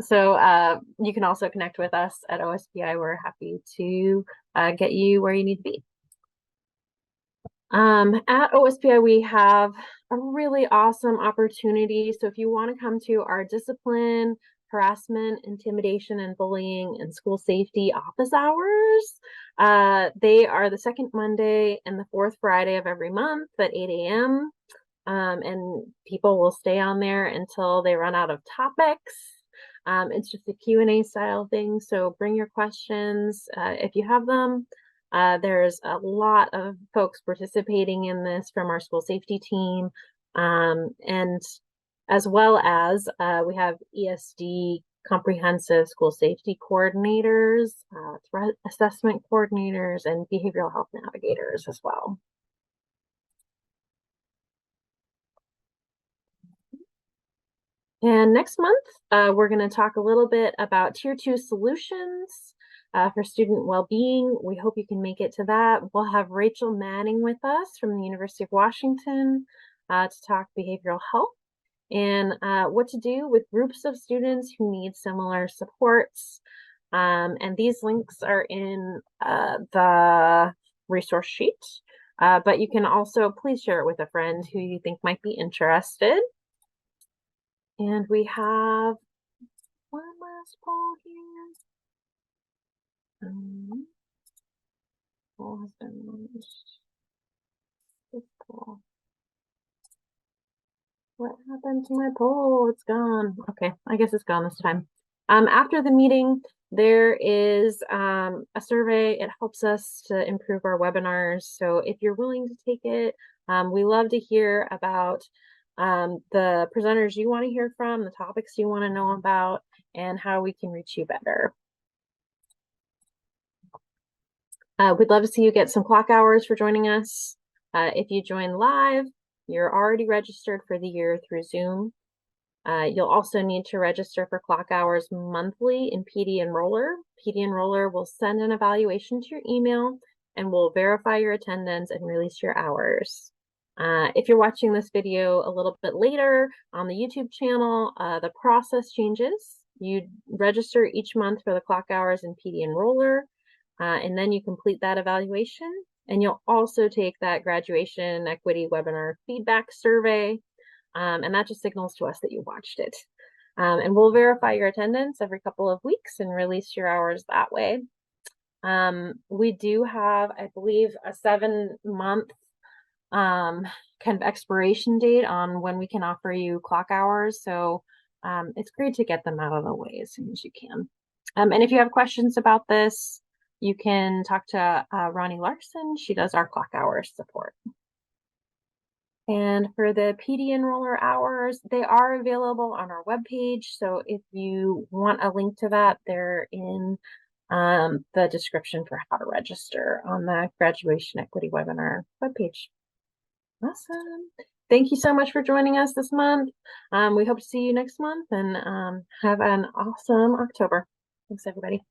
So you can also connect with us at OSPI. We're happy to get you where you need to be. At OSPI, we have a really awesome opportunity. So if you want to come to our discipline, harassment, intimidation, and bullying and school safety office hours, they are the second Monday and the fourth Friday of every month at 8 a.m. And people will stay on there until they run out of topics. It's just a Q&A style thing, so bring your questions if you have them. There's a lot of folks participating in this from our school safety team, and as well as we have ESD comprehensive school safety coordinators, threat assessment coordinators, and behavioral health navigators as well. And next month, we're going to talk a little bit about Tier 2 solutions for student well-being. We hope you can make it to that. We'll have Rachel Manning with us from the University of Washington to talk behavioral health and what to do with groups of students who need similar supports. And these links are in the resource sheet, but you can also please share it with a friend who you think might be interested. And we have one last poll here. Poll has been launched. This poll. What happened to my poll? It's gone. Okay, I guess it's gone this time. After the meeting, there is a survey. It helps us to improve our webinars. So if you're willing to take it, we love to hear about the presenters you want to hear from, the topics you want to know about, and how we can reach you better. We'd love to see you get some clock hours for joining us. If you join live, you're already registered for the year through Zoom. You'll also need to register for clock hours monthly in PD Enroller. PD Enroller will send an evaluation to your email and will verify your attendance and release your hours. If you're watching this video a little bit later on the YouTube channel, the process changes. You register each month for the clock hours in PD Enroller, and then you complete that evaluation. And you'll also take that graduation equity webinar feedback survey. And that just signals to us that you watched it. And we'll verify your attendance every couple of weeks and release your hours that way. We do have, I believe, a 7-month kind of expiration date on when we can offer you clock hours. So it's great to get them out of the way as soon as you can. And if you have questions about this, you can talk to Ronnie Larson. She does our clock hours support. And for the PD Enroller hours, they are available on our webpage. So if you want a link to that, they're in the description for how to register on the Graduation Equity Webinar webpage. Awesome. Thank you so much for joining us this month. We hope to see you next month, and have an awesome October. Thanks, everybody.